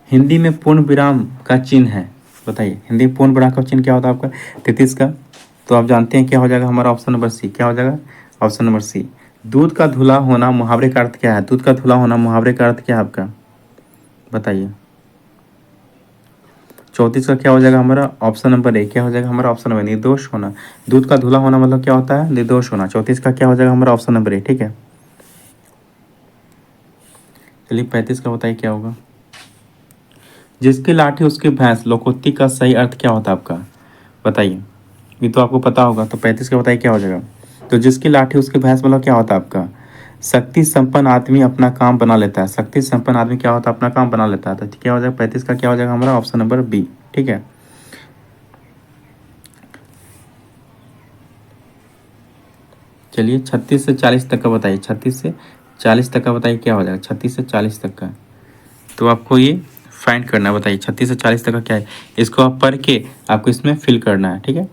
हिंदी में पूर्ण विराम का चिन्ह है। बताइए हिंदी में पूर्ण विराम का चिन्ह क्या होता है आपका? 33 का तो आप जानते हैं क्या हो जाएगा हमारा? Option number C. क्या हो जाएगा? Option number C. दूध का धुला होना मुहावरे का अर्थ क्या है? दूध का धुला होना मुहावरे का अर्थ क्या है आपका? बताइए 34 का क्या हो जाएगा हमारा? Option number A. क्या हो जाएगा हमारा? ऑप्शन नंबर निर्दोष होना। दूध का धुला होना मतलब क्या होता है? निर्दोष होना। 34 का क्या हो जाएगा हमारा? ऑप्शन नंबर ए, ठीक है। चलिए 35 का बताइए क्या होगा? जिसकी लाठी उसकी भैंस लोकोक्ति का सही अर्थ क्या होता है आपका? बताइए, ये तो आपको पता होगा। तो 35 का बताइए क्या हो जाएगा? तो जिसकी लाठी उसकी भैंस मतलब क्या होता है आपका? शक्ति संपन्न आदमी अपना काम बना लेता है। शक्ति संपन्न आदमी क्या होता है? अपना काम बना लेता है। तो क्या हो जाएगा 35 का क्या हो जाएगा हमारा? ऑप्शन नंबर बी, ठीक है। चलिए 36 से 40 तक का बताइए। 36 से 40 तक का बताइए क्या हो जाएगा? 36 से 40 तक का तो आपको ये फाइंड करना है। बताइए 36 से 40 तक का क्या है? इसको आप पढ़ के आपको इसमें फिल करना है, ठीक है।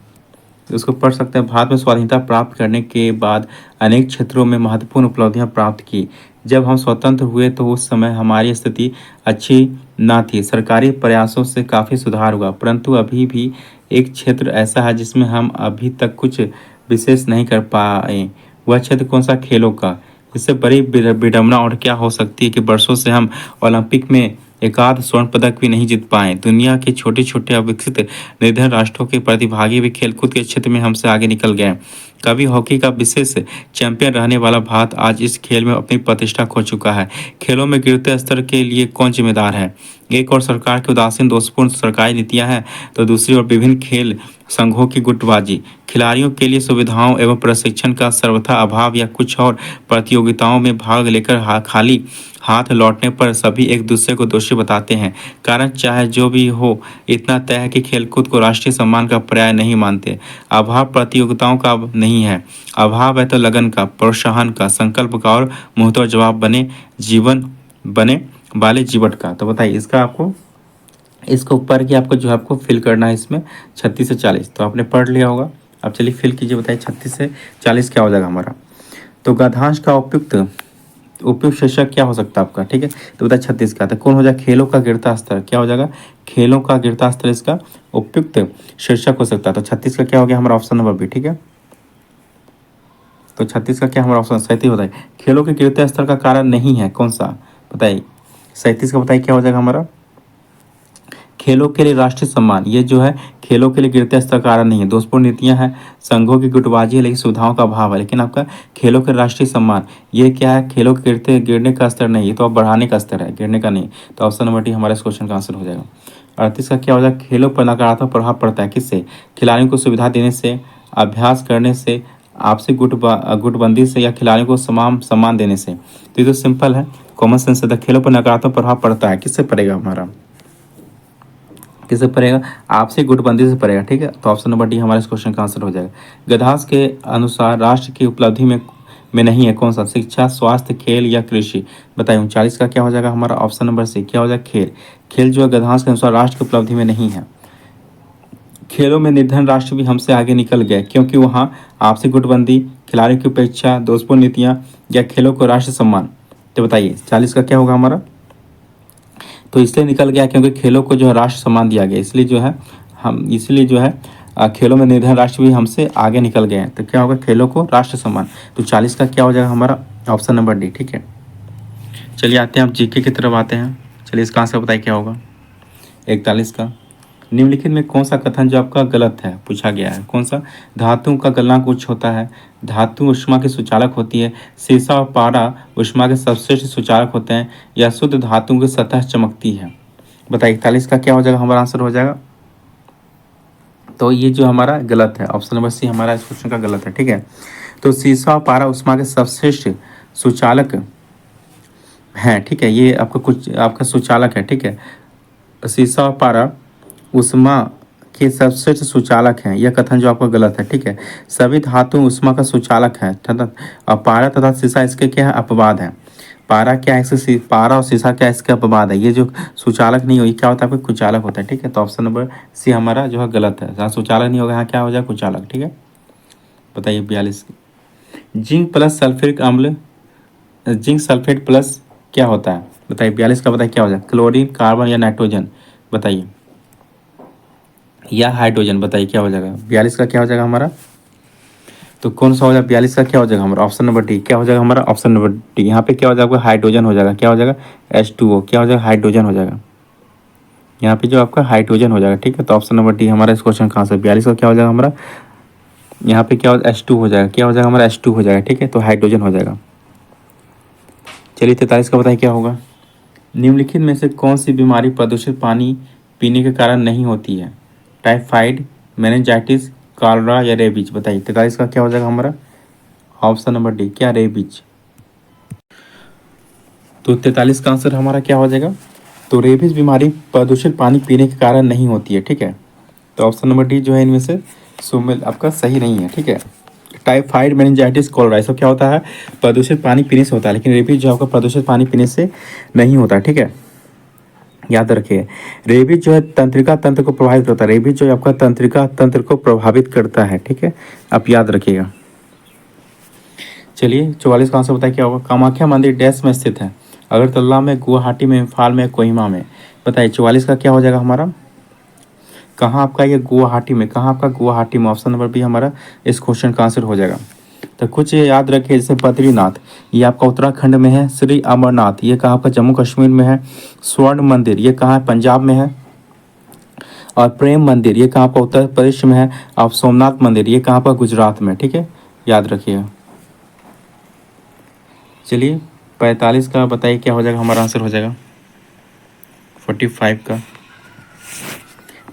तो उसको पढ़ सकते हैं। भारत में स्वाधीनता प्राप्त करने के बाद अनेक क्षेत्रों में महत्वपूर्ण उपलब्धियां प्राप्त की। जब हम स्वतंत्र हुए तो उस समय हमारी स्थिति अच्छी ना थी। सरकारी प्रयासों से काफ़ी सुधार हुआ, परंतु अभी भी एक क्षेत्र ऐसा है जिसमें हम अभी तक कुछ विशेष नहीं कर पाए। वह क्षेत्र कौन सा खेलों का? इससे बड़ी विडंबना और क्या हो सकती है कि वर्षों से हम ओलंपिक में एकाध स्वर्ण पदक भी नहीं जीत पाए। दुनिया के छोटे छोटे अविकसित निर्धन राष्ट्रों के प्रतिभागी भी खेलकूद के क्षेत्र में हमसे आगे निकल गए। कभी हॉकी का विशेष चैंपियन रहने वाला भारत आज इस खेल में अपनी प्रतिष्ठा खो चुका है। खेलों में गिरते स्तर के लिए कौन जिम्मेदार है? एक और सरकार की उदासीन दोषपूर्ण सरकारी नीतियां हैं, तो दूसरी ओर विभिन्न खेल संघों की गुटबाजी, खिलाड़ियों के लिए सुविधाओं एवं प्रशिक्षण का सर्वथा अभाव या कुछ और प्रतियोगिताओं में भाग लेकर खाली हाथ लौटने पर सभी एक दूसरे को दोषी बताते हैं। कारण चाहे जो भी हो, इतना तय है कि खेलकूद को राष्ट्रीय सम्मान का पर्याय नहीं मानते। अभाव प्रतियोगिताओं का नहीं है, अभाव है तो लगन का, प्रोत्साहन का, संकल्प का और मुंहतोड़ जवाब बने वाले जीवन का। तो बताइए इसका आपको इसके ऊपर की आपको जो है आपको फिल करना है इसमें 36 से 40। तो आपने पढ़ लिया होगा। अब चलिए फिल कीजिए, बताइए 36 से 40 क्या हो जाएगा हमारा। तो गद्यांश का उपयुक्त उपयुक्त शीर्षक क्या हो सकता है आपका? ठीक है, तो बताइए 36 का। तो कौन हो जाएगा? खेलों का गिरता स्तर। क्या हो जाएगा? खेलों का गिरता स्तर इसका उपयुक्त शीर्षक हो सकता है। तो 36 का क्या हो गया हमारा ऑप्शन नंबर बी। ठीक है, तो 36 का क्या हमारा ऑप्शन? 37 बताइए खेलों के गिरते स्तर का कारण नहीं है कौन सा? बताइए 37 का बताइए क्या हो जाएगा हमारा? खेलों के लिए राष्ट्रीय सम्मान, ये जो है खेलों के लिए गिरते स्तर का कारण नहीं है। दोषपूर्ण नीतियां हैं, संघों की गुटबाजी है, लेकिन सुविधाओं का अभाव है। लेकिन आपका खेलों के राष्ट्रीय सम्मान ये क्या है? खेलों के गिरने का स्तर नहीं, ये तो अब बढ़ाने का स्तर है, गिरने का नहीं। तो ऑप्शन नंबर डी हमारा इस क्वेश्चन का आंसर हो जाएगा। 38 का क्या हो जाएगा? खेलों पर नकारात्मक प्रभाव पड़ता है किससे? खिलाड़ियों को सुविधा देने से, अभ्यास करने से, आपसी गुटबंदी से, या खिलाड़ियों को समान सम्मान देने से। तो ये तो सिंपल है, कॉमन सेंस है। खेलों पर नकारात्मक प्रभाव पड़ता है किससे पड़ेगा हमारा? किससे पड़ेगा? आपसे गुटबंदी से पड़ेगा। ठीक है, तो ऑप्शन नंबर डी हमारे इस क्वेश्चन का आंसर हो जाएगा। गधास के अनुसार राष्ट्र की उपलब्धि में नहीं है कौन सा? शिक्षा, स्वास्थ्य, खेल या कृषि। बताइए 39 का क्या हो जाएगा हमारा? ऑप्शन नंबर सी क्या हो जाएगा? खेल। खेल जो है गधास के अनुसार राष्ट्र की उपलब्धि में नहीं है। खेलों में निर्धन राष्ट्र भी हमसे आगे निकल गए क्योंकि वहाँ आपसी गुटबंदी, खिलाड़ियों की उपेक्षा, दोषपूर्ण नीतियाँ या खेलों को राष्ट्रीय सम्मान। तो बताइए 40 का क्या होगा हमारा? तो इसलिए निकल गया क्योंकि खेलों को जो है राष्ट्र सम्मान दिया गया, इसलिए जो है खेलों में निर्धन राष्ट्र भी हमसे आगे निकल गए हैं। तो क्या होगा? खेलों को राष्ट्र सम्मान। तो 40 का क्या हो जाएगा हमारा? Option number D. ठीक है, चलिए आते हैं, आप जीके की तरफ आते हैं। चलिए इसका आंसर बताइए क्या होगा? 41 का निम्नलिखित में कौन सा कथन जो आपका गलत है पूछा गया है? कौन सा? धातुओं का गलनांक उच्च होता है, धातु ऊष्मा की सुचालक होती है, शीशा और पारा ऊष्मा के सर्वश्रेष्ठ सुचालक होते हैं, या शुद्ध धातुओं की सतह चमकती है। बताइए 41 का क्या हो जाएगा हमारा आंसर हो जाएगा? तो ये जो हमारा गलत है, ऑप्शन नंबर सी हमारा इस क्वेश्चन का गलत है। ठीक है, तो शीशा और पारा ऊष्मा के सर्वश्रेष्ठ सुचालक हैं। ठीक है, ये आपका सुचालक है। ठीक है, शीशा और पारा ऊष्मा के सर्वश्रेष्ठ सुचालक हैं, यह कथन जो आपका गलत है। ठीक है, सभी धातु ऊष्मा का सुचालक है तथा पारा तथा शीशा इसके क्या है? अपवाद है। पारा क्या है? पारा और शीशा क्या इसके अपवाद है। ये जो सुचालक नहीं हो, ये क्या होता है? आपका कुचालक होता है। ठीक है, तो ऑप्शन नंबर सी हमारा जो है गलत है, जहाँ सुचालक नहीं होगा यहाँ क्या हो जाए? कुचालक। ठीक है, बताइए 42। जिंक प्लस सल्फ्यूरिक अम्ल, जिंक सल्फेट प्लस क्या होता है? बताइए 42 का बताइए क्या हो जाए? क्लोरीन, कार्बन या नाइट्रोजन। बताइए, या हाइड्रोजन। बताइए क्या हो जाएगा? 42 का क्या हो जाएगा हमारा? तो कौन सा हो जाएगा? 42 का क्या हो जाएगा हमारा? Option number D. क्या हो जाएगा हमारा? Option number D. यहाँ पे क्या हो जाएगा? हाइड्रोजन हो जाएगा। क्या हो जाएगा? H2O। क्या हो जाएगा? हाइड्रोजन हो जाएगा। यहाँ पे जो आपका हाइड्रोजन हो जाएगा। ठीक है, तो ऑप्शन नंबर डी हमारा इस क्वेश्चन का आंसर। 42 का क्या हो जाएगा हमारा? यहाँ पे क्या हो? H2 हो जाएगा। क्या हो जाएगा हमारा? H2 हो जाएगा। ठीक है, तो हाइड्रोजन हो जाएगा। चलिए 43 का बताइए क्या होगा? निम्नलिखित में से कौन सी बीमारी प्रदूषित पानी पीने के कारण नहीं होती है? टाइफाइड, मेनिंजाइटिस, कॉलरा या रेबीज। बताइए 43 का क्या हो जाएगा हमारा? Option number D. क्या? रेबीज। तो 43 का आंसर हमारा क्या हो जाएगा? तो रेबीज बीमारी प्रदूषित पानी पीने के कारण नहीं होती है। ठीक है, तो ऑप्शन नंबर डी जो है इनमें से सुमेल आपका सही नहीं है। ठीक है, टाइफाइड, मेनिंजाइटिस, कॉलरा सब क्या होता है? प्रदूषित पानी पीने से होता है, लेकिन रेबीज जो आपका प्रदूषित पानी पीने से नहीं होता। ठीक है, याद रखिए। रेबीज जो है तंत्रिका तंत्र को प्रभावित करता है। रेबीज जो है आपका तंत्रिका तंत्र को प्रभावित करता है। ठीक है, आप याद रखिएगा। चलिए 44 का आंसर बताइए क्या होगा? कामाख्या मंदिर डैश में स्थित है? अगरतला में, गुवाहाटी में, इम्फाल में, कोहिमा में। बताइए 44 का क्या हो जाएगा हमारा? कहाँ आपका ये गुवाहाटी में, कहाँ आपका गुवाहाटी में, ऑप्शन नंबर बी हमारा इस क्वेश्चन का आंसर हो जाएगा। तो कुछ याद रखिए, जैसे बद्रीनाथ ये आपका उत्तराखंड में है, श्री अमरनाथ ये कहाँ आपका जम्मू कश्मीर में है, स्वर्ण मंदिर ये कहाँ है, पंजाब में है, और प्रेम मंदिर ये कहाँ आपका उत्तर प्रदेश में है, और सोमनाथ मंदिर ये कहाँ आपका गुजरात में। ठीक है, याद रखिएगा। चलिए 45 का बताइए क्या हो जाएगा, हमारा आंसर हो जाएगा 45 का।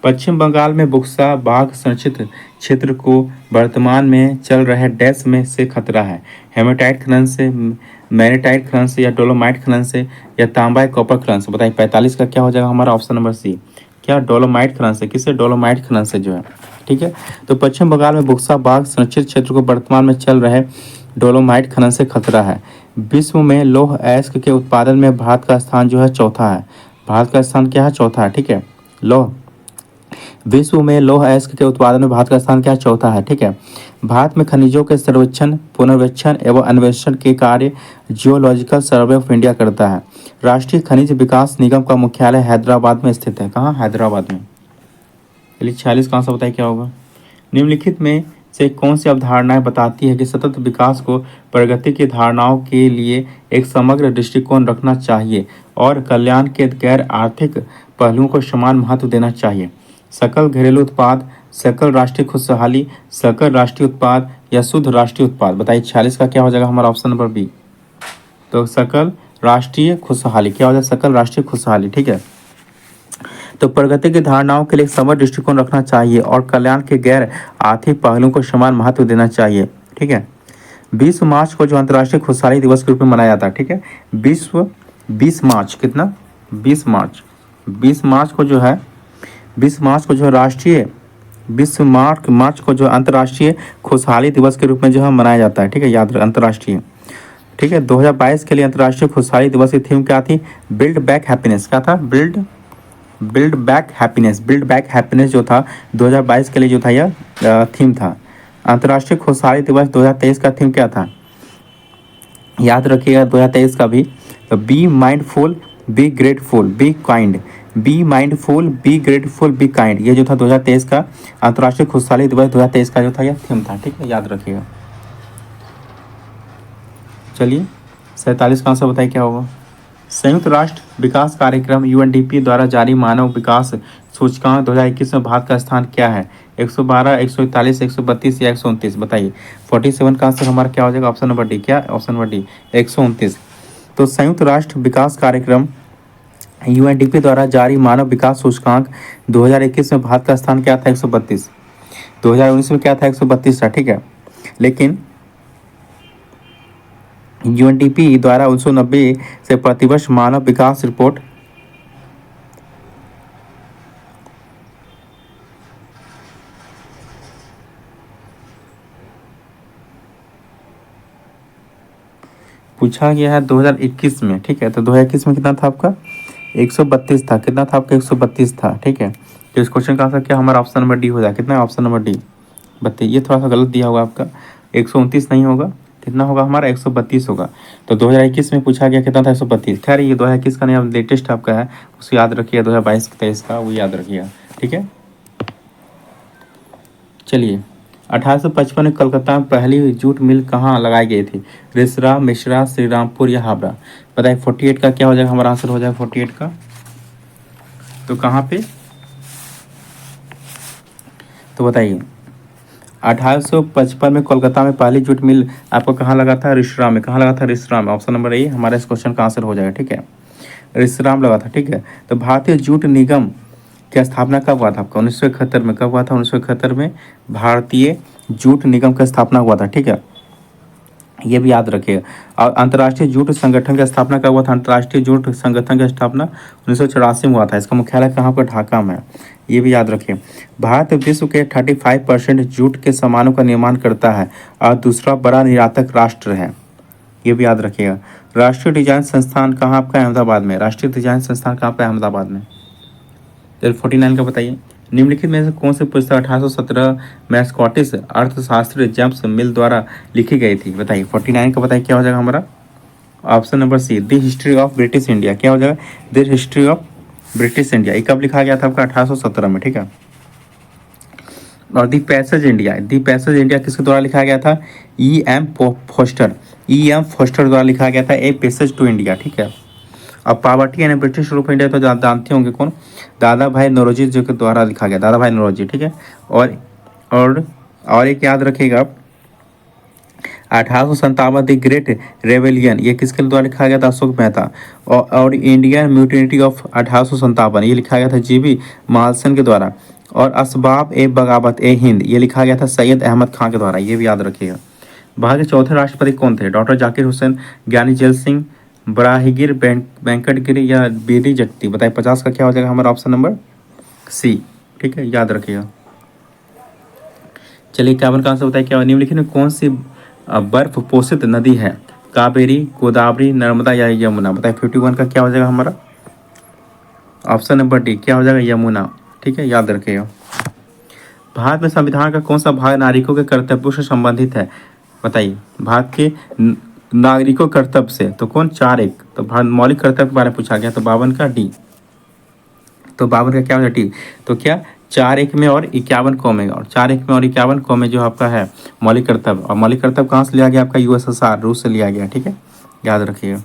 पश्चिम बंगाल में बुक्सा बाघ संरक्षित क्षेत्र को वर्तमान में चल रहे डैश में से खतरा है, हेमेटाइट खनन से, मैग्नेटाइट खनन से, या डोलोमाइट खनन से, या तांबा कॉपर खनन से। बताइए 45 का क्या हो जाएगा हमारा, ऑप्शन नंबर सी, क्या डोलोमाइट खनन से, किससे, डोलोमाइट खनन से जो है। ठीक है, तो पश्चिम बंगाल में बुक्सा बाघ संरक्षित क्षेत्र को वर्तमान में चल रहे डोलोमाइट खनन से खतरा है। विश्व में लौह अयस्क के उत्पादन में भारत का स्थान जो है चौथा है। भारत का स्थान क्या है, चौथा है। ठीक है, लौह विश्व में लौह अयस्क के उत्पादन में भारत का स्थान क्या है, चौथा है। ठीक है, भारत में खनिजों के सर्वेक्षण, पुनर्वेक्षण एवं अन्वेषण के कार्य जियोलॉजिकल सर्वे ऑफ इंडिया करता है। राष्ट्रीय खनिज विकास निगम का मुख्यालय हैदराबाद में स्थित है। कहाँ, हैदराबाद में। चलिए 46 कहाँ से बताइए क्या होगा। निम्नलिखित में से कौन सी अवधारणाएं बताती है कि सतत विकास को प्रगति की धारणाओं के लिए एक समग्र दृष्टिकोण रखना चाहिए और कल्याण के गैर आर्थिक पहलुओं को समान महत्व देना चाहिए। सकल घरेलू उत्पाद, सकल राष्ट्रीय खुशहाली, सकल राष्ट्रीय उत्पाद, या शुद्ध राष्ट्रीय उत्पाद। बताइए 46 का क्या हो जाएगा हमारा, ऑप्शन नंबर बी। तो सकल राष्ट्रीय खुशहाली क्या हो जाएगा, सकल राष्ट्रीय खुशहाली। ठीक है, तो प्रगति की धारणाओं के लिए समग्र दृष्टिकोण रखना चाहिए और कल्याण के गैर आर्थिक पहलुओं को समान महत्व देना चाहिए। ठीक है, 20 मार्च को जो अंतर्राष्ट्रीय खुशहाली दिवस के रूप में मनाया जाता है। ठीक है, विश्व 20 मार्च, कितना, 20 मार्च, 20 मार्च को जो है, 20 मार्च को जो राष्ट्रीय, 20 मार्च को जो अंतर्राष्ट्रीय खुशहाली दिवस के रूप में जो है मनाया जाता है। ठीक है, याद रखें, अंतर्राष्ट्रीय। ठीक है, 2022 के लिए अंतर्राष्ट्रीय खुशहाली दिवस की थीम क्या थी, बिल्ड बैक हैप्पीनेस। क्या था, build back happiness. Build back happiness जो था 2022 के लिए जो था यह थीम था। अंतर्राष्ट्रीय खुशहाली दिवस 2023 का थीम क्या था, याद रखिएगा 2023 का भी, तो be mindful, be grateful, be kind. Be mindful, be grateful, be kind, ये जो था 2023 का अंतर्राष्ट्रीय खुशहाली दिवस 2023 का जो था यह थीम था। ठीक है, याद रखिएगा। चलिए 47 का आंसर बताइए क्या होगा। संयुक्त राष्ट्र विकास कार्यक्रम यूएनडीपी द्वारा जारी मानव विकास सूचकांक 2021 में भारत का स्थान क्या है, 112, 141, 132 या 129। बताइए 47 का आंसर हमारा क्या हो जाएगा, ऑप्शन नंबर डी। क्या, ऑप्शन नंबर डी, 129। तो संयुक्त राष्ट्र विकास कार्यक्रम यूएनडीपी द्वारा जारी मानव विकास सूचकांक 2021 में भारत का स्थान क्या था, 132। 2019 में क्या था, 132 था। ठीक है, लेकिन यूएनडीपी द्वारा 1990 से प्रतिवर्ष मानव विकास रिपोर्ट पूछा गया है 2021 में। ठीक है, तो 2021 में कितना था आपका, 132 था। कितना था आपका, 132 था। ठीक है, तो इस क्वेश्चन का आंसर क्या हमारा ऑप्शन नंबर डी हो जाए। कितना है, ऑप्शन नंबर डी। बताइए, ये थोड़ा सा गलत दिया होगा आपका, 129 नहीं होगा, कितना होगा हमारा, 132 होगा। तो 2021 में पूछा गया कितना था, 132। खैर ये 2021 का नहीं, अब लेटेस्ट आपका है, उसको याद रखिए, 2022 23 का वो याद रखिएगा। ठीक है, चलिए 1855 में कलकत्ता में पहली जूट मिल कहाँ लगाई गई थी, रिसरा, मिश्रा, श्रीरामपुर या हावड़ा। बताइए 48 का क्या हो जाएगा हमारा आंसर हो जाएगा 48 का, तो कहाँ पे, तो बताइए 1855 में कोलकाता में पहली जूट मिल आपको कहाँ लगा था, रिसराम में। कहाँ लगा था, रिसराम में। ऑप्शन नंबर ए हमारा इस क्वेश्चन का आंसर हो जाएगा। ठीक है, रिसराम लगा था। ठीक है, तो भारतीय जूट निगम की स्थापना कब हुआ था आपका, 1971 में। कब हुआ था, 1971 में भारतीय जूट निगम का स्थापना हुआ था। ठीक है, ये भी याद रखिएगा। और अंतर्राष्ट्रीय जूट संगठन की स्थापना कब हुआ था, अंतर्राष्ट्रीय जूट संगठन की स्थापना 1984 में हुआ था। इसका मुख्यालय कहाँ पर, ढाका में। ये भी याद रखिए। भारत विश्व के 35% जूट के सामानों का निर्माण करता है और दूसरा बड़ा निर्यातक राष्ट्र है। ये भी याद रखिएगा। राष्ट्रीय डिजाइन संस्थान कहाँ आपका, अहमदाबाद में। राष्ट्रीय डिजाइन संस्थान कहाँ पर, अहमदाबाद में। तो 49 का बताइए, निम्नलिखित में से कौन सी पुस्तक 1817 में स्कॉटिश अर्थशास्त्री जेम्स मिल द्वारा लिखी गई थी। बताइए 49 का बताइए क्या हो जाएगा हमारा, option number C, the history of British India. क्या हो जाएगा, the history of British India. ये कब लिखा गया था आपका, 1817 में। ठीक है, और दी पैसेज इंडिया, दी पैसेज इंडिया किसके द्वारा लिखा गया था? E.M. Poster, E.M. फोस्टर द्वारा लिखा गया था ए पैसेज टू इंडिया, ठीक है। अब poverty and British rule of India तो जानते होंगे कौन? दादा भाई नौरोजी जी के द्वारा लिखा गया, दादा भाई नौरोजी, ठीक है। और और और एक याद रखिएगा आप, 1857 द ग्रेट रेवेलियन, ये किसके द्वारा लिखा गया था? अशोक मेहता। और इंडियन म्यूटिनिटी ऑफ 1857, ये लिखा गया था जीबी मालसन के द्वारा। और असबाब ए बगावत ए हिंद, ये लिखा गया था सैयद अहमद खान के द्वारा, ये भी याद रखिएगा। भारत के चौथे राष्ट्रपति कौन थे? डॉक्टर जाकिर हुसैन, ज्ञानी जैल सिंह, बराहीगिर वेंकटगिरी या बीडी जट्टी? बताइए 50 का क्या हो जाएगा हमारा? ऑप्शन नंबर सी, ठीक है, याद रखिएगा। चलिए 51 का आंसर बताइए क्या? निम्नलिखित में कौन सी बर्फ पोषित नदी है? कावेरी, गोदावरी, नर्मदा या यमुना? बताइए 51 का क्या हो जाएगा हमारा? ऑप्शन नंबर डी, क्या हो जाएगा? यमुना, ठीक है, याद रखिएगा। भारत में संविधान का कौन सा भाग नागरिकों के कर्तव्यों से संबंधित है? बताइए भारत के नागरिकों कर्तव्य से, तो कौन? 4(1), तो भारत मौलिक कर्तव्य के बारे में पूछा गया, तो 52 का डी, तो 52 का क्या हो जाएगा? डी। तो क्या 4(1) में और 51 को में, और 4(1) में और 51 को में जो आपका है मौलिक कर्तव्य, और मौलिक कर्तव्य कहाँ से लिया गया? आपका USSR, रूस से लिया गया, ठीक है, याद रखिएगा।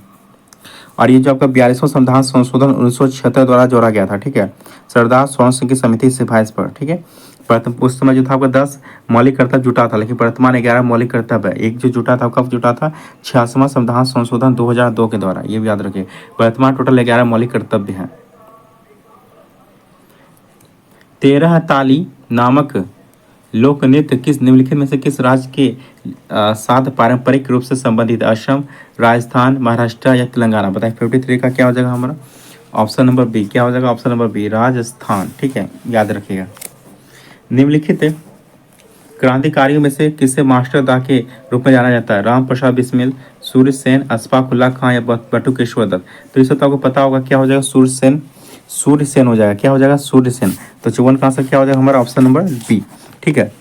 और ये जो आपका 42वां संविधान संशोधन 1976 द्वारा जोड़ा गया था, ठीक है, सरदार स्वर्ण सिंह की समिति से सिफारिश पर, ठीक है। प्रथम उस समय जो था आपका 10 मौलिक कर्तव्य जुटा था, लेकिन वर्तमान 11 मौलिक कर्तव्य है। एक जो जुटा था कब जुटा था? 86वां संविधान संशोधन 2002 के द्वारा, ये भी याद रखिए। वर्तमान टोटल 11 मौलिक कर्तव्य हैं। 13 ताली नामक लोक नृत्य किस निम्नलिखित में से किस राज्य के साथ पारंपरिक रूप से संबंधित? असम, राजस्थान, महाराष्ट्र या तेलंगाना? बताएं 53 का क्या हो जाएगा हमारा? ऑप्शन नंबर बी, क्या हो जाएगा? ऑप्शन नंबर बी, राजस्थान, ठीक है, याद रखिएगा। निम्नलिखित क्रांतिकारियों में से किसे मास्टर दा के रूप में जाना जाता है? राम प्रसाद बिस्मिल, सूर्य सेन, अशफाक उल्लाह खां या बटुकेश्वर दत्त? तो इस आपको पता होगा क्या हो जाएगा? सूर्य सेन, सूर्य सेन हो जाएगा, क्या हो जाएगा? सूर्य सेन। तो 54 का आंसर क्या हो जाएगा हमारा? ऑप्शन नंबर बी, ठीक है।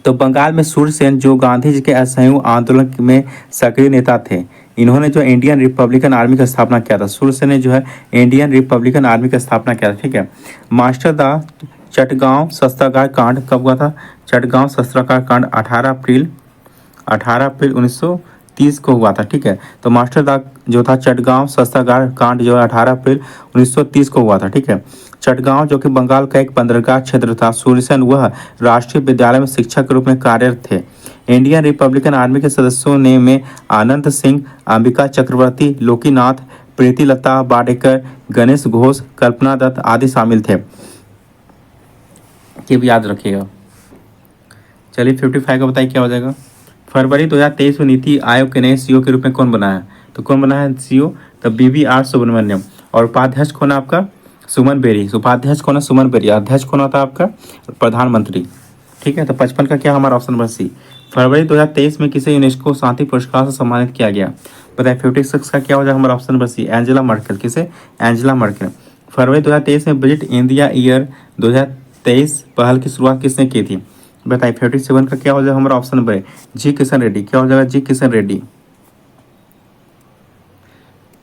तो बंगाल में सूर्य सेन जो गांधी जी के असहयोग आंदोलन में सक्रिय नेता थे, इन्होंने जो इंडियन रिपब्लिकन आर्मी की स्थापना किया था, सूर्य सेन ने जो है इंडियन रिपब्लिकन आर्मी की स्थापना किया था, ठीक है। मास्टर दा चटगांव शस्त्रागार कांड कब हुआ था? चटगांव शस्त्रागार कांड 18 अप्रैल 1930 को हुआ था, ठीक है। तो मास्टर दा जो था चटगांव शस्त्रागार कांड जो है 18 अप्रैल 1930 को हुआ था, ठीक है। चटगांव जो कि बंगाल का एक बंदरगाह क्षेत्र था। सूर्यसेन वह राष्ट्रीय विद्यालय में शिक्षक के रूप में कार्यरत थे। इंडियन रिपब्लिकन आर्मी के सदस्यों ने में आनंद सिंह, अंबिका चक्रवर्ती, लोकीनाथ, प्रीतिलता बाडेकर, गणेश घोष, कल्पना दत्त आदि शामिल थे, ये भी याद रखिएगा। चलिए 55 का बताइए क्या हो जाएगा? फरवरी 2023 में नीति आयोग के नए सीईओ के रूप में कौन बना है? तो कौन बना है सीईओ? तो BVR सुब्रमण्यम। और उपाध्यक्ष कौन है आपका? सुमन बेरी। उपाध्यक्ष कौन है? सुमन बेरी। अध्यक्ष कौन होता है आपका? प्रधानमंत्री, ठीक है। तो 55 का क्या हमारा ऑप्शन नंबर सी। फरवरी 2023 में किसे यूनेस्को शांति पुरस्कार से सम्मानित किया गया? बताए 56 का क्या हो जाएगा हमारा option number C, Angela Merkel. किसे? Angela Merkel. फरवरी 2023 में विजिट इंडिया ईयर 2023 पहल की शुरुआत किसने की थी? बताइए 57 का क्या हो जाएगा हमारा ऑप्शन नंबर है जी किशन रेड्डी। क्या हो जाएगा? जी किशन रेड्डी।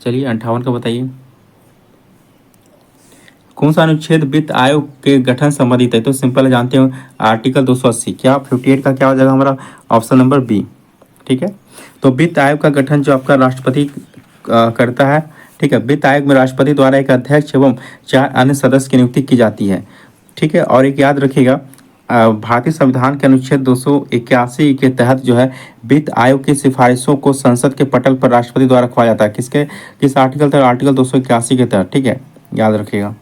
चलिए 58 का बताइए कौन सा अनुच्छेद वित्त आयोग के गठन संबंधित है? तो सिंपल है, जानते हो आर्टिकल 280। क्या 58 का क्या हो जाएगा हमारा ऑप्शन नंबर बी, ठीक है। तो वित्त आयोग का गठन जो आपका राष्ट्रपति करता है, ठीक है। वित्त आयोग में राष्ट्रपति द्वारा एक अध्यक्ष एवं 4 अन्य सदस्य की नियुक्ति की जाती है, ठीक है। और एक याद रखिएगा भारतीय संविधान के अनुच्छेद 281 के तहत जो है वित्त आयोग की सिफारिशों को संसद के पटल पर राष्ट्रपति द्वारा रखवाया जाता है। किसके किस आर्टिकल तहत? आर्टिकल 281 के तहत, ठीक है, याद रखिएगा।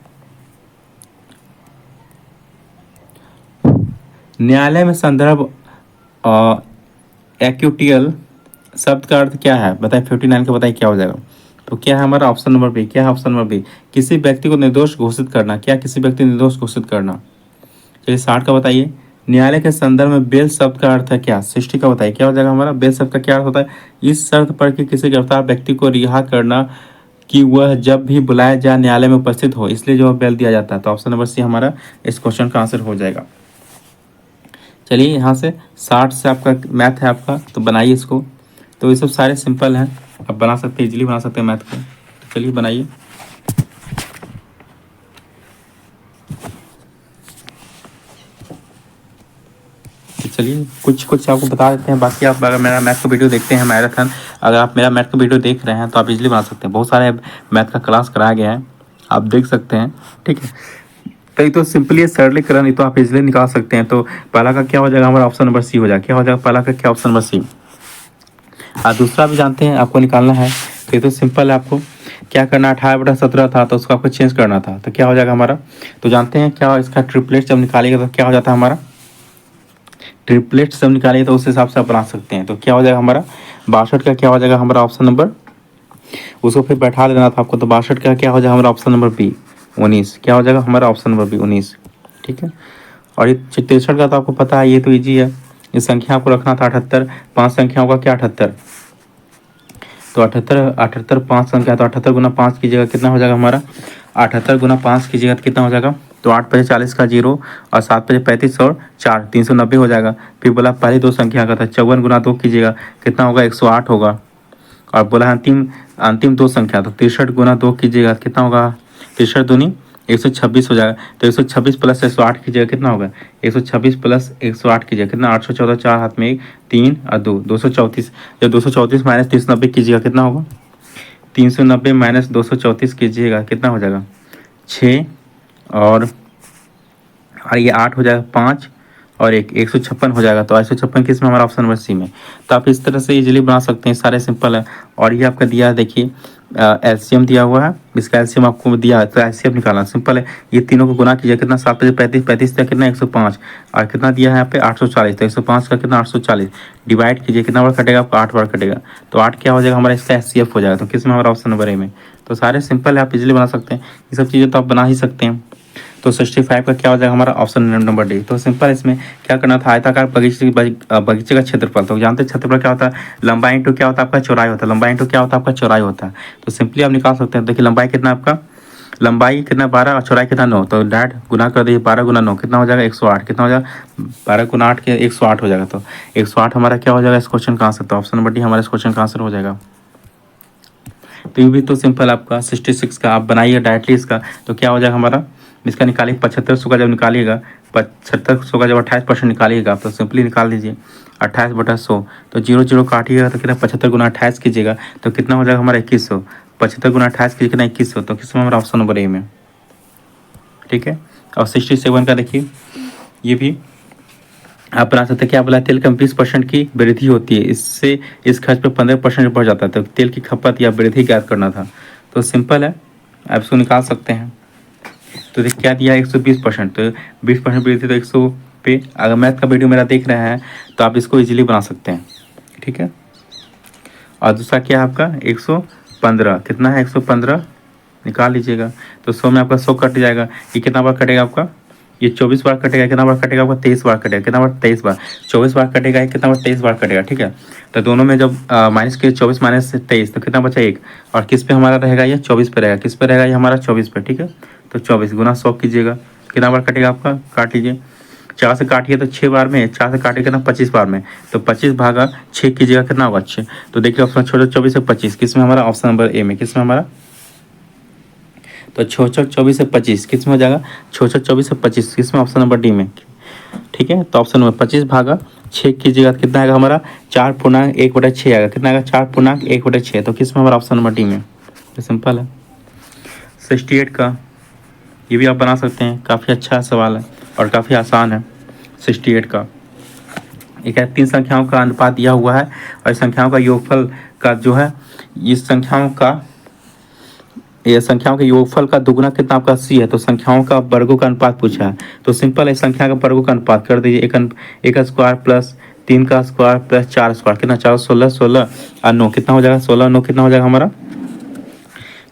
न्यायालय में संदर्भ एक्यूटियल शब्द का अर्थ क्या है? बताइए 59 का बताइए क्या हो जाएगा? तो क्या है हमारा ऑप्शन नंबर बी। क्या है ऑप्शन नंबर बी? किसी व्यक्ति को निर्दोष घोषित करना। क्या किसी व्यक्ति को निर्दोष घोषित करना? चलिए 60 का बताइए न्यायालय के संदर्भ में बेल शब्द का अर्थ है क्या? 60 का बताइए क्या हो जाएगा हमारा? बेल शब्द का क्या अर्थ होता है? इस शर्त पर कि किसी गिरफ्तार व्यक्ति को रिहा करना कि वह जब भी बुलाया जाए न्यायालय में उपस्थित हो, इसलिए जो बेल दिया जाता है। तो ऑप्शन नंबर सी हमारा इस क्वेश्चन का आंसर हो जाएगा। चलिए यहाँ से 60 से आपका मैथ है आपका, तो बनाइए इसको। तो ये सब सारे सिंपल हैं, आप बना सकते हैं, इजीली बना सकते हैं मैथ को। तो चलिए बनाइए। चलिए कुछ कुछ आपको बता देते हैं। बाकी आप अगर मेरा मैथ का वीडियो देखते हैं मैराथन, अगर आप मेरा मैथ का वीडियो देख रहे हैं तो आप इजीली बना सकते हैं। बहुत सारे मैथ का क्लास कराया गया है, आप देख सकते हैं। ठीक है, तो ये तो सिंपली सरलीकरण, ये तो आप इजीली निकाल सकते हैं। तो पहला का क्या हो जाएगा हमारा, ऑप्शन नंबर सी हो जाएगा। क्या हो जाएगा पहला का, क्या ऑप्शन नंबर सी। दूसरा भी जानते हैं आपको निकालना है, तो ये तो सिंपल है। आपको क्या करना, 18/17 था तो उसको आपको चेंज करना था, तो क्या हो जाएगा हमारा, तो जानते हैं क्या इसका ट्रिपलेट जब निकालेगा तो क्या हो जाता है हमारा, ट्रिपलेट जब निकालेगा तो उस हिसाब से आप बना सकते हैं। तो क्या हो जाएगा हमारा 62 का, क्या हो जाएगा हमारा ऑप्शन नंबर, उसको फिर बैठा देना था आपको। तो 62 का क्या हो जाएगा हमारा ऑप्शन नंबर बी 19, क्या हो जाएगा हमारा ऑप्शन नंबर बी 19। ठीक है, और ये 63 का तो आपको पता है, ये तो ईजी है। इस संख्या आपको रखना था 78, 5 संख्याओं का क्या 78, तो 78 5 संख्या, तो 78 गुना 5 कीजिएगा कितना हो जाएगा हमारा, 78 गुना 5 कीजिएगा तो कितना हो जाएगा, तो 8 पचे 40 का 0 और 7 पचे 35 और 4 390 हो जाएगा। फिर बोला पहली दो संख्या का था 54 गुना 2 कीजिएगा कितना होगा 108 होगा। और बोला अंतिम अंतिम दो संख्या तो 63 गुना 2 कीजिएगा कितना होगा, 63 दूनी 126 हो जाएगा। तो 126 प्लस 108 कीजिएगा कितना होगा, 126 प्लस 108 कीजिएगा कितना, 814, 4 हाथ में 1 3 और 2 234। जब 234 माइनस 390 कीजिएगा कितना होगा, 390 माइनस 234 कीजिएगा कितना हो जाएगा 6 और ये 8 हो जाएगा 5 और 156 हो जाएगा। तो 156 किस में हमारा ऑप्शन नंबर सी में। तो आप इस तरह से इजीली बना सकते हैं, सारे सिंपल है। और ये आपका दिया है देखिए एलसीएम दिया हुआ है, इसका एलसीएम आपको दिया है तो एलसीएम निकालना सिंपल है। ये तीनों को गुना कीजिए कितना, 7 पचे 35, 35 का कितना 105 और कितना दिया है यहाँ पे 840, तो 105 का कितना 840 डिवाइड कीजिए कितना बार कटेगा आपको 8 बार कटेगा। तो 8 क्या हो जाएगा हमारा, इसका एचसीएफ हो जाएगा। तो किस में हमारा ऑप्शन नंबर ए में। तो सारे सिंपल है, आप इजीली बना सकते हैं, ये सब चीज़ें तो आप बना ही सकते हैं। तो 65 का क्या हो जाएगा हमारा ऑप्शन नंबर डी। तो सिंपल इसमें क्या करना था, आयताकार बगीचे का क्षेत्रफल, तो जानते हैं क्षेत्रफल क्या होता है, लंबाई इंटू क्या होता है आपका चौड़ाई होता है, लंबाई इंटू क्या होता है आपका चौड़ाई होता है। तो सिंपली आप निकाल सकते हैं। देखिए लंबाई कितना आपका, लंबाई कितना 12 और चौड़ाई कितना 9, तो डायरेक्ट गुना कर दीजिए 12 गुना 9 कितना हो जाएगा 108, कितना हो जाएगा 12 गुना 8 के 108 हो जाएगा। तो 108 हमारा क्या हो जाएगा इस क्वेश्चन का आंसर। तो ऑप्शन नंबर डी हमारे इस क्वेश्चन का आंसर हो जाएगा। तो ये भी तो सिंपल आपका 66 का आप बनाइए डायरेक्टली इसका, तो क्या हो जाएगा हमारा, इसका निकालिए 7500 का जब निकालिएगा 7500 का जब 28% निकालिएगा तो सिंपली निकाल दीजिए 28/100। तो 0 0 काटिएगा तो कितना 75 गुना 28 कीजिएगा तो कितना हो जाएगा हमारा 2100, 75 गुना 28 कीजिए कितना 2100। तो किस में हमारा ऑप्शन नंबर ए में। ठीक है, और 67 का देखिए ये भी आप बना सकते हैं। क्या बोला, तेल का 20% की वृद्धि होती है, इससे इस खर्च पर 15% बढ़ जाता है। तो तेल की खपत या वृद्धि ज्ञात करना था, तो सिंपल है आप इसको निकाल सकते हैं। तो देख क्या दिया है 120%, तो 20% वृद्धि तो 100 पे। अगर मैथ का वीडियो मेरा देख रहे हैं तो आप इसको इजीली बना सकते हैं। ठीक है, और दूसरा क्या है आपका 115, कितना है 115 निकाल लीजिएगा। तो 100 में आपका 100 कट जाएगा, ये कितना बार कटेगा आपका, ये 24 बार कटेगा, कितना बार कटेगा आपका 23 बार कटेगा, कितना बार 23 बार, 24 बार कटेगा, कितना बार 23 बार कटेगा। ठीक है, तो दोनों में जब माइनस के 24 माइनस 23 तो कितना बचा 1, और किस पे हमारा रहेगा ये 24 पे रहेगा, किस पे रहेगा ये हमारा 24 पे। ठीक है, तो 24 गुना 100 कीजिएगा कितना बार कटेगा आपका, काट लीजिए 4 से काटिए तो 6 बार में, 4 से काटिए कितना 25 बार में, तो 25 भागा 6 कीजिएगा कितना होगा 6। तो देखिए ऑप्शन छोटा 24 से 25 किस में हमारा ऑप्शन नंबर ए में, किस में हमारा, तो 24 से 25 किस में हो जाएगा, 24 से 25 किस में ऑप्शन नंबर डी में। ठीक है, तो ऑप्शन नंबर 25 भागा 6 कीजिएगा तो कितना आएगा हमारा 4.1/6 आएगा, कितना आएगा 4.1/6। तो किस में हमारा ऑप्शन नंबर डी में। तो सिंपल है। 68 का ये भी आप बना सकते हैं, काफ़ी अच्छा सवाल है और काफ़ी आसान है। 68 का एक है 3 संख्याओं का अनुपात दिया हुआ है और संख्याओं का योगफल का जो है इस संख्याओं का ये संख्याओं के योगफल का दुगुना कितना आपका सी है। तो संख्याओं का वर्गों का अनुपात पूछा है, तो सिंपल है संख्या का वर्गों का अनुपात कर दीजिए, एक स्क्वायर प्लस 3 का स्क्वायर प्लस 4 स्क्वायर कितना 4 16 16 और 9 कितना हो जाएगा 16 9 कितना हो जाएगा हमारा।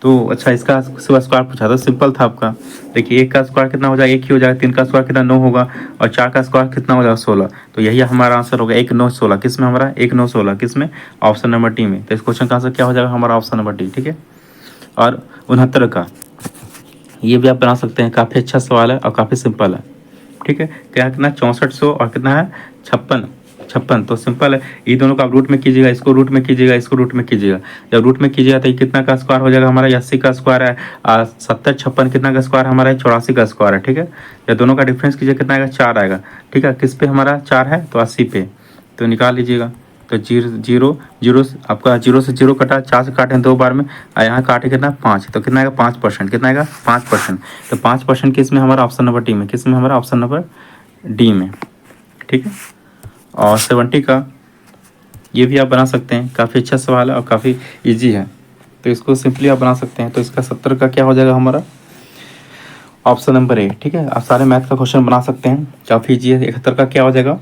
तो अच्छा इसका सिवा स्क्वायर पूछा था, सिंपल था आपका। देखिए 1 का स्क्वायर कितना हो जाएगा 1 ही हो जाएगा, 3 का स्क्वायर कितना 9 होगा और 4 का स्क्वायर कितना हो जाएगा 16। तो यही हमारा आंसर होगा 1 9 16 किस में हमारा 1 9 16 किस में ऑप्शन नंबर डी में। तो इस क्वेश्चन का आंसर क्या हो जाएगा हमारा ऑप्शन नंबर डी। ठीक है, और 69 का ये भी आप बना सकते हैं, काफ़ी अच्छा सवाल है और काफ़ी सिंपल है। ठीक है, क्या कितना 6400 और कितना है 56 56। तो सिंपल है, ये दोनों का आप रूट में कीजिएगा, इसको रूट में कीजिएगा, इसको रूट में कीजिएगा। जब रूट में कीजिएगा तो ये कितना का स्क्वायर हो जाएगा हमारा, 80 का स्क्वायर है। 70 56 कितना का स्क्वायर हमारा है, 84 का स्क्वायर है। ठीक है, जब दोनों का डिफरेंस कीजिए कितना आएगा, 4 आएगा। ठीक है, किस पे हमारा 4 है, तो 80 पे। तो निकाल लीजिएगा। तो जीरो जीरो जीरो आपका 0 से 0 कटा, 4 से काटे 2 बार में, और यहाँ काटे कितना 5, तो कितना आएगा 5%। कितना आएगा 5%। तो 5% किस में हमारा, ऑप्शन नंबर डी में। किस में हमारा, ऑप्शन नंबर डी में। ठीक है, और 70 का ये भी आप बना सकते हैं, काफ़ी अच्छा सवाल है और काफ़ी इजी है, तो इसको सिंपली आप बना सकते हैं। तो इसका 70 का क्या हो जाएगा हमारा, ऑप्शन नंबर ए। ठीक है, आप सारे मैथ का क्वेश्चन बना सकते हैं, काफ़ी इजी है। 71 का क्या हो जाएगा,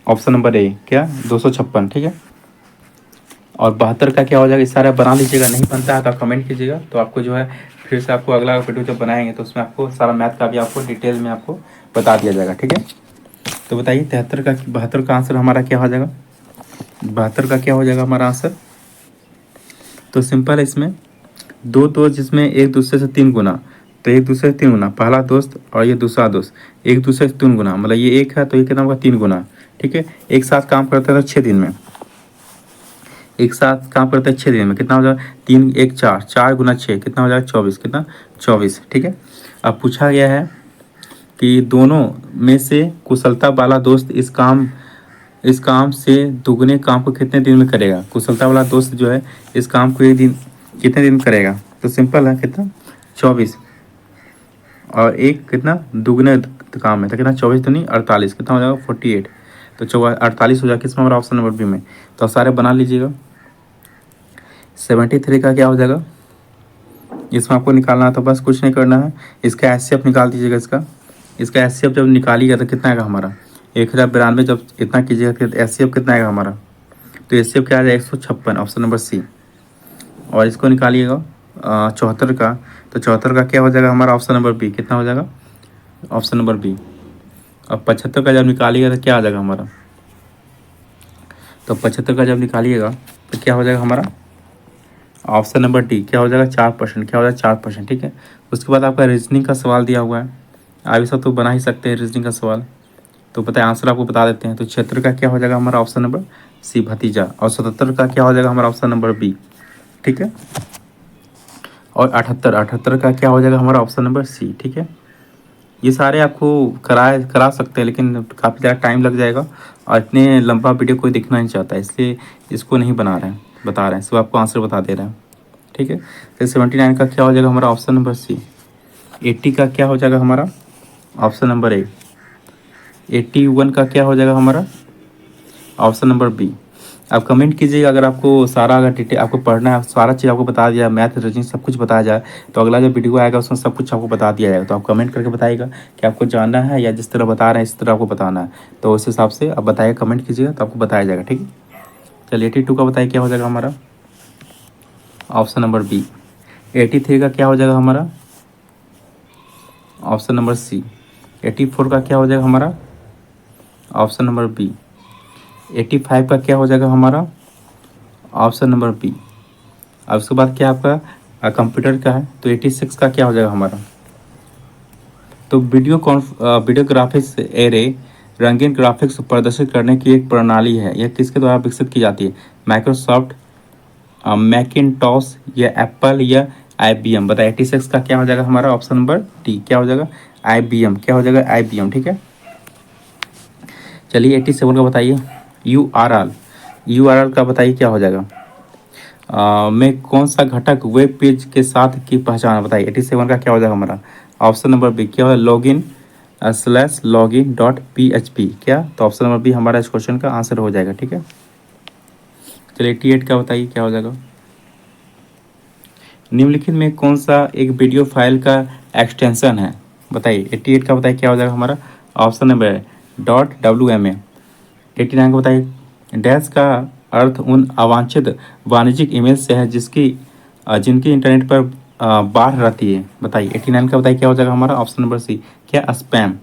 ऑप्शन नंबर ए, क्या 256। ठीक है, और 72 का क्या हो जाएगा, इस सारे आप बना लीजिएगा। नहीं बनता है तो आप कमेंट कीजिएगा, तो आपको जो है फिर से आपको अगला वीडियो जब बनाएंगे तो उसमें आपको सारा मैथ का भी आपको डिटेल में आपको बता दिया जाएगा। ठीक है, तो बताइए 73 का 72 का आंसर हमारा क्या हो जाएगा, 72 का क्या हो जाएगा हमारा आंसर। तो सिंपल है, इसमें दो दोस्त जिसमें एक दूसरे से 3 गुना, तो एक दूसरे से 3 गुना, पहला दोस्त और ये दूसरा दोस्त एक दूसरे से 3 गुना, मतलब ये एक है तो ये कितना होगा 3 गुना। ठीक है, एक साथ काम करते हैं तो 6 दिन में, एक साथ काम करते हैं 6 दिन में, कितना हो जाएगा 3 1 4, 4 गुना 6 कितना हो जाएगा 24, कितना 24। ठीक है, अब पूछा गया है कि दोनों में से कुशलता वाला दोस्त इस काम से दुगने काम को कितने दिन में करेगा। कुशलता वाला दोस्त जो है इस काम को एक दिन कितने दिन में करेगा, तो सिंपल है, कितना 24, और एक कितना दुगने काम है, तो कितना 24 दूनी 48, कितना हो जाएगा 48। तो 48 हो जाएगा किसमें हमारा, ऑप्शन नंबर बी में। तो सारे बना लीजिएगा। 73 का क्या हो जाएगा, इसमें आपको निकालना है, तो बस कुछ नहीं करना है, इसका एचसीएफ निकाल दीजिएगा। इसका एचसीएफ जब निकालिएगा तो कितना आएगा हमारा, 1092। जब इतना कीजिएगा फिर एचसीएफ कितना आएगा हमारा, तो एचसीएफ क्या आ जाएगा 156, ऑप्शन नंबर सी। और इसको निकालिएगा 74 का, तो 74 का क्या हो जाएगा हमारा, ऑप्शन नंबर बी। कितना हो जाएगा, ऑप्शन नंबर बी। अब 75 का जब निकालिएगा तो क्या आ जाएगा हमारा, तो 75 का जब निकालिएगा तो क्या हो जाएगा हमारा, ऑप्शन नंबर डी। क्या हो जाएगा 4%। क्या हो जाएगा 4%। ठीक है, उसके बाद आपका रीजनिंग का सवाल दिया हुआ है, आप सब तो बना ही सकते हैं रीजनिंग का सवाल, तो पता है आंसर आपको बता देते हैं। तो 76 का क्या हो जाएगा हमारा, ऑप्शन नंबर सी भतीजा। और 77 का क्या हो जाएगा हमारा, ऑप्शन नंबर बी। ठीक है, और 78 का क्या हो जाएगा हमारा, ऑप्शन नंबर सी। ठीक है, ये सारे आपको करा सकते हैं, लेकिन काफ़ी ज़्यादा टाइम लग जाएगा और इतने लंबा वीडियो कोई देखना नहीं चाहता, इसलिए इसको नहीं बना रहे हैं, बता रहे हैं, सिर्फ आपको आंसर बता दे रहे हैं। ठीक है, तो 79 का क्या हो जाएगा हमारा, ऑप्शन नंबर सी। 80 का क्या हो जाएगा हमारा, ऑप्शन नंबर ए। 81 का क्या हो जाएगा हमारा, ऑप्शन नंबर बी। आप कमेंट कीजिएगा, अगर आपको सारा अगर डिटेल आपको पढ़ना है, सारा चीज़ आपको बता दिया, मैथ रीजनिंग सब कुछ बताया जाए, तो अगला जो वीडियो आएगा उसमें सब कुछ आपको बता दिया जाएगा। तो आप कमेंट करके बताइएगा कि आपको जानना है या जिस तरह बता रहे हैं इस तरह आपको बताना है, तो उस हिसाब से आप बताइए, कमेंट कीजिएगा तो आपको बताया जाएगा। ठीक है, चलिए 82 का बताइए क्या हो जाएगा हमारा, ऑप्शन नंबर बी। 83 का क्या हो जाएगा हमारा, ऑप्शन नंबर सी। 84 का क्या हो जाएगा हमारा, ऑप्शन नंबर बी। 85 का क्या हो जाएगा हमारा, ऑप्शन नंबर बी। अब उसके बाद क्या आपका कंप्यूटर का है, तो 86 का क्या हो जाएगा हमारा। तो वीडियो ग्राफिक्स एरे रंगीन ग्राफिक्स प्रदर्शित करने की एक प्रणाली है, यह किसके द्वारा विकसित की जाती है, माइक्रोसॉफ्ट, मैकिनटॉश या एप्पल या IBM। बताइए 86 का क्या हो जाएगा हमारा, ऑप्शन नंबर डी। क्या हो जाएगा IBM। क्या हो जाएगा IBM। ठीक है, चलिए 87 का बताइए, URL का बताइए क्या हो जाएगा, में कौन सा घटक वेब पेज के साथ की पहचान, बताइए 87 का क्या हो जाएगा हमारा, ऑप्शन नंबर बी। क्या होगा login/login.php। क्या, तो ऑप्शन नंबर बी हमारा इस क्वेश्चन का आंसर हो जाएगा। ठीक है, चलिए 88 का बताइए क्या हो जाएगा, निम्नलिखित में कौन सा एक वीडियो फाइल का एक्सटेंशन है, बताइए 88 का बताइए क्या हो जाएगा हमारा, ऑप्शन नंबर .wma। 89 का बताइए, डैश का अर्थ उन अवांछित वाणिज्यिक ईमेल से है जिनकी इंटरनेट पर बाढ़ रहती है, बताइए 89 का बताइए क्या हो जाएगा हमारा, ऑप्शन नंबर सी। क्या, स्पैम।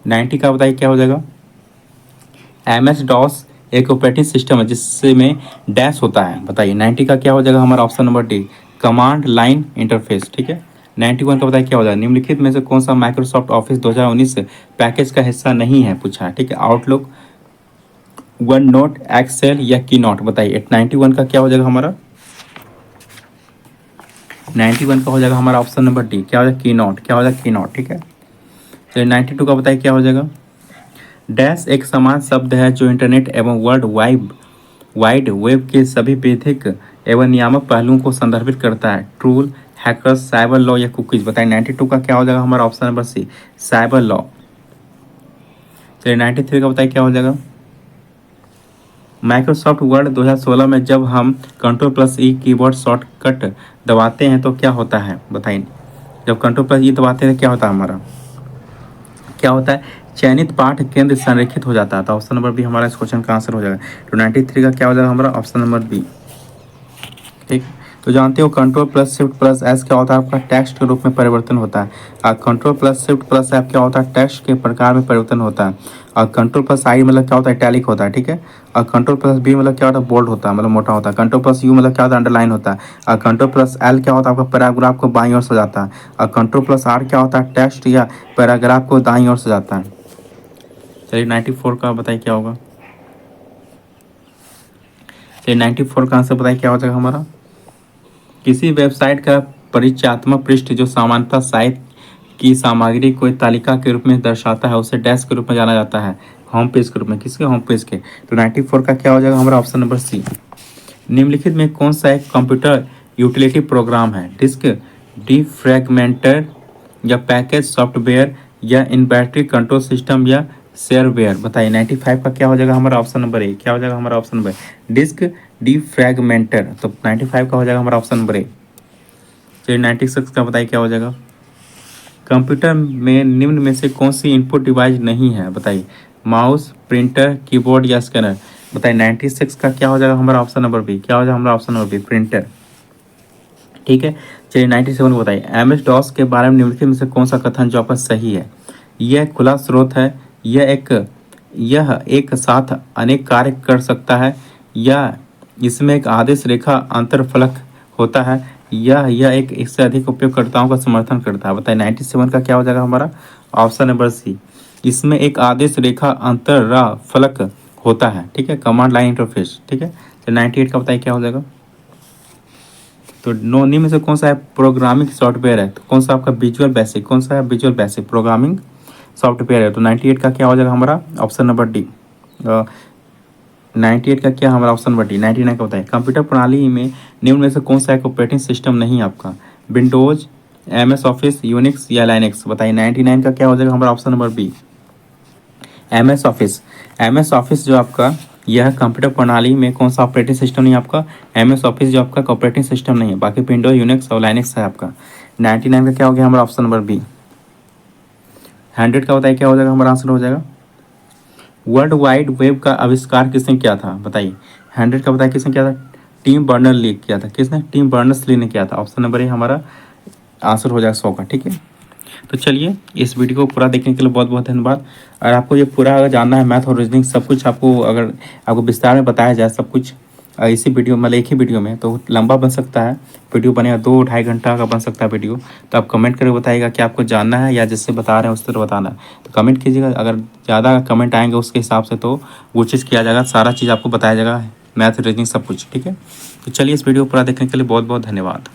90 का बताइए क्या हो जाएगा, MS-DOS एक ऑपरेटिंग सिस्टम है जिससे में डैश होता है, बताइए 90 का क्या हो जाएगा हमारा, option number D, command line interface. ठीक है, 91 का बताइए क्या हो जाएगा, निम्नलिखित में से कौन सा माइक्रोसॉफ्ट ऑफिस 2019 पैकेज का हिस्सा नहीं है, पूछा है। ठीक है, आउटलुक, वन नोट, एक्सेल या की नोट? बताइए 91 का क्या हो जाएगा हमारा? 91 का हो जाएगा हमारा ऑप्शन नंबर डी, क्या हो जाएगा? की नोट। क्या हो जाएगा? की नोट। ठीक है, चलिए 92 का बताइए क्या हो जाएगा? डैश एक समान शब्द है जो इंटरनेट एवं वर्ल्ड वाइड वेब के सभी विधिक एवं नियामक पहलुओं को संदर्भित करता है। टूल, हैकर्स, साइबर लॉ या कुकीज? बताइए 92 का क्या हो जाएगा हमारा? Option number C, cyber law. चलिए 93 का बताइए क्या हो जाएगा? माइक्रोसॉफ्ट वर्ड 2016 में जब हम Ctrl+E कीबोर्ड शॉर्टकट दबाते हैं तो क्या होता है? बताइए, जब Ctrl+E दबाते हैं क्या होता है हमारा? क्या होता है? चयनित पाठ केंद्र संरेखित हो जाता है। तो ऑप्शन नंबर बी हमारा इस क्वेश्चन का आंसर हो जाएगा। तो 93 का क्या हो जाएगा हमारा? Option number B. ठीक, तो जानते हो Ctrl+Shift+S क्या होता है? आपका टेक्स्ट के रूप में परिवर्तन होता है। और Ctrl+Shift+F क्या होता है? टेक्स्ट के प्रकार में परिवर्तन होता है। और Ctrl+I मतलब क्या होता है? इटैलिक होता है। ठीक है, और Ctrl+B मतलब क्या होता है? बोल्ड होता है, मतलब मोटा होता है। Ctrl+U मतलब क्या होता है? अंडरलाइन होता है। और Ctrl+L क्या होता है? आपका पैराग्राफ को बाईं ओर सजाता है। और Ctrl+R क्या होता है? टेक्स्ट या पैराग्राफ को दाईं ओर सजाता है। चलिए 94 का बताइए क्या होगा? चलिए 94 का आंसर बताइए क्या हो जाएगा हमारा? किसी वेबसाइट का परिचयात्मक पृष्ठ जो सामान्यतः साइट की सामग्री को एक तालिका के रूप में दर्शाता है उसे डैश के रूप में जाना जाता है। होम पेज के रूप में, किसके? होम पेज के। तो 94 का क्या हो जाएगा हमारा? Option number C. निम्नलिखित में कौन सा एक कंप्यूटर यूटिलिटी प्रोग्राम है? डिस्क डिफ्रैगमेंटर या पैकेज सॉफ्टवेयर या इन बैटरी कंट्रोल सिस्टम या शेयरवेयर? बताइए 95 का क्या हो जाएगा हमारा? Option number A. क्या हो जाएगा हमारा? Option number disk defragmenter. तो 95 का हो जाएगा हमारा ऑप्शन नंबर ए। चलिए 96 का बताइए क्या हो जाएगा? कंप्यूटर में निम्न में से कौन सी इनपुट डिवाइस नहीं है? बताइए, माउस, प्रिंटर, कीबोर्ड या स्कैनर? बताइए 96 का क्या हो जाएगा हमारा? Option number B. क्या हो जाएगा हमारा? Option number B, printer. ठीक है, चलिए 97 बताइए, MS डॉस के बारे में निम्नलिखित में से कौन सा कथन जो आपका सही है? यह खुला स्रोत है, यह एक साथ अनेक कार्य कर सकता है, या इसमें एक आदेश रेखा अंतरफलक होता है, या यह एक इससे अधिक उपयोगकर्ताओं का समर्थन करता है? बताइए 97 का क्या हो जाएगा हमारा? ऑप्शन नंबर सी, इसमें एक आदेश रेखा अंतरफलक होता है। ठीक है, कमांड लाइन इंटरफेस। ठीक है, तो 98 का बताइए क्या हो जाएगा? तो निम्न में से कौन सा है प्रोग्रामिंग सॉफ्टवेयर है? तो कौन सा आपका विजुअल बेसिक? कौन सा है विजुअल बेसिक प्रोग्रामिंग सॉफ्टवेयर है? तो 98 का क्या हो जाएगा हमारा? Option number D. 98 का क्या हमारा? Option number D. 99 का बताइए, कंप्यूटर प्रणाली में निम्न में से कौन सा एक ऑपरेटिंग सिस्टम नहीं है आपका? विंडोज, MS ऑफिस, यूनिक्स या लाइनेक्स? बताइए 99 का क्या हो जाएगा हमारा? Option number B, MS Office. MS Office जो आपका यह कंप्यूटर प्रणाली में कौन सा ऑपरेटिंग सिस्टम नहीं है आपका? MS ऑफिस जो आपका ऑपरेटिंग सिस्टम नहीं है, बाकी विंडोज, यूनिक्स और लाइनेक्स है आपका। 99 का क्या हो गया हमारा? Option number B. 100 का बताइए क्या हो जाएगा हमारा? आंसर हो जाएगा, वर्ल्ड वाइड वेब का आविष्कार किसने किया था? बताइए 100 का बताइए किसने किया था? टिम बर्नर्स-ली किया था। किसने? टिम बर्नर्स-ली ने किया था। ऑप्शन नंबर ए हमारा आंसर हो जाएगा 100 का। ठीक है, तो चलिए इस वीडियो को पूरा देखने के लिए बहुत बहुत धन्यवाद। और आपको ये पूरा अगर जानना है मैथ और रीजनिंग सब कुछ आपको, अगर आपको विस्तार में बताया जाए सब कुछ इसी वीडियो मतलब एक ही वीडियो में, तो लंबा बन सकता है वीडियो, बनेगा 2-2.5 घंटा का बन सकता है वीडियो। तो आप कमेंट करके बताइएगा कि आपको जानना है या जिससे बता रहे हैं उस तरह बताना है। तो कमेंट कीजिएगा, अगर ज़्यादा कमेंट आएंगे उसके हिसाब से तो वो चीज़ किया जाएगा, सारा चीज़ आपको बताया जाएगा, मैथ रीजनिंग सब कुछ। ठीक है, तो चलिए इस वीडियो को पूरा देखने के लिए बहुत बहुत धन्यवाद।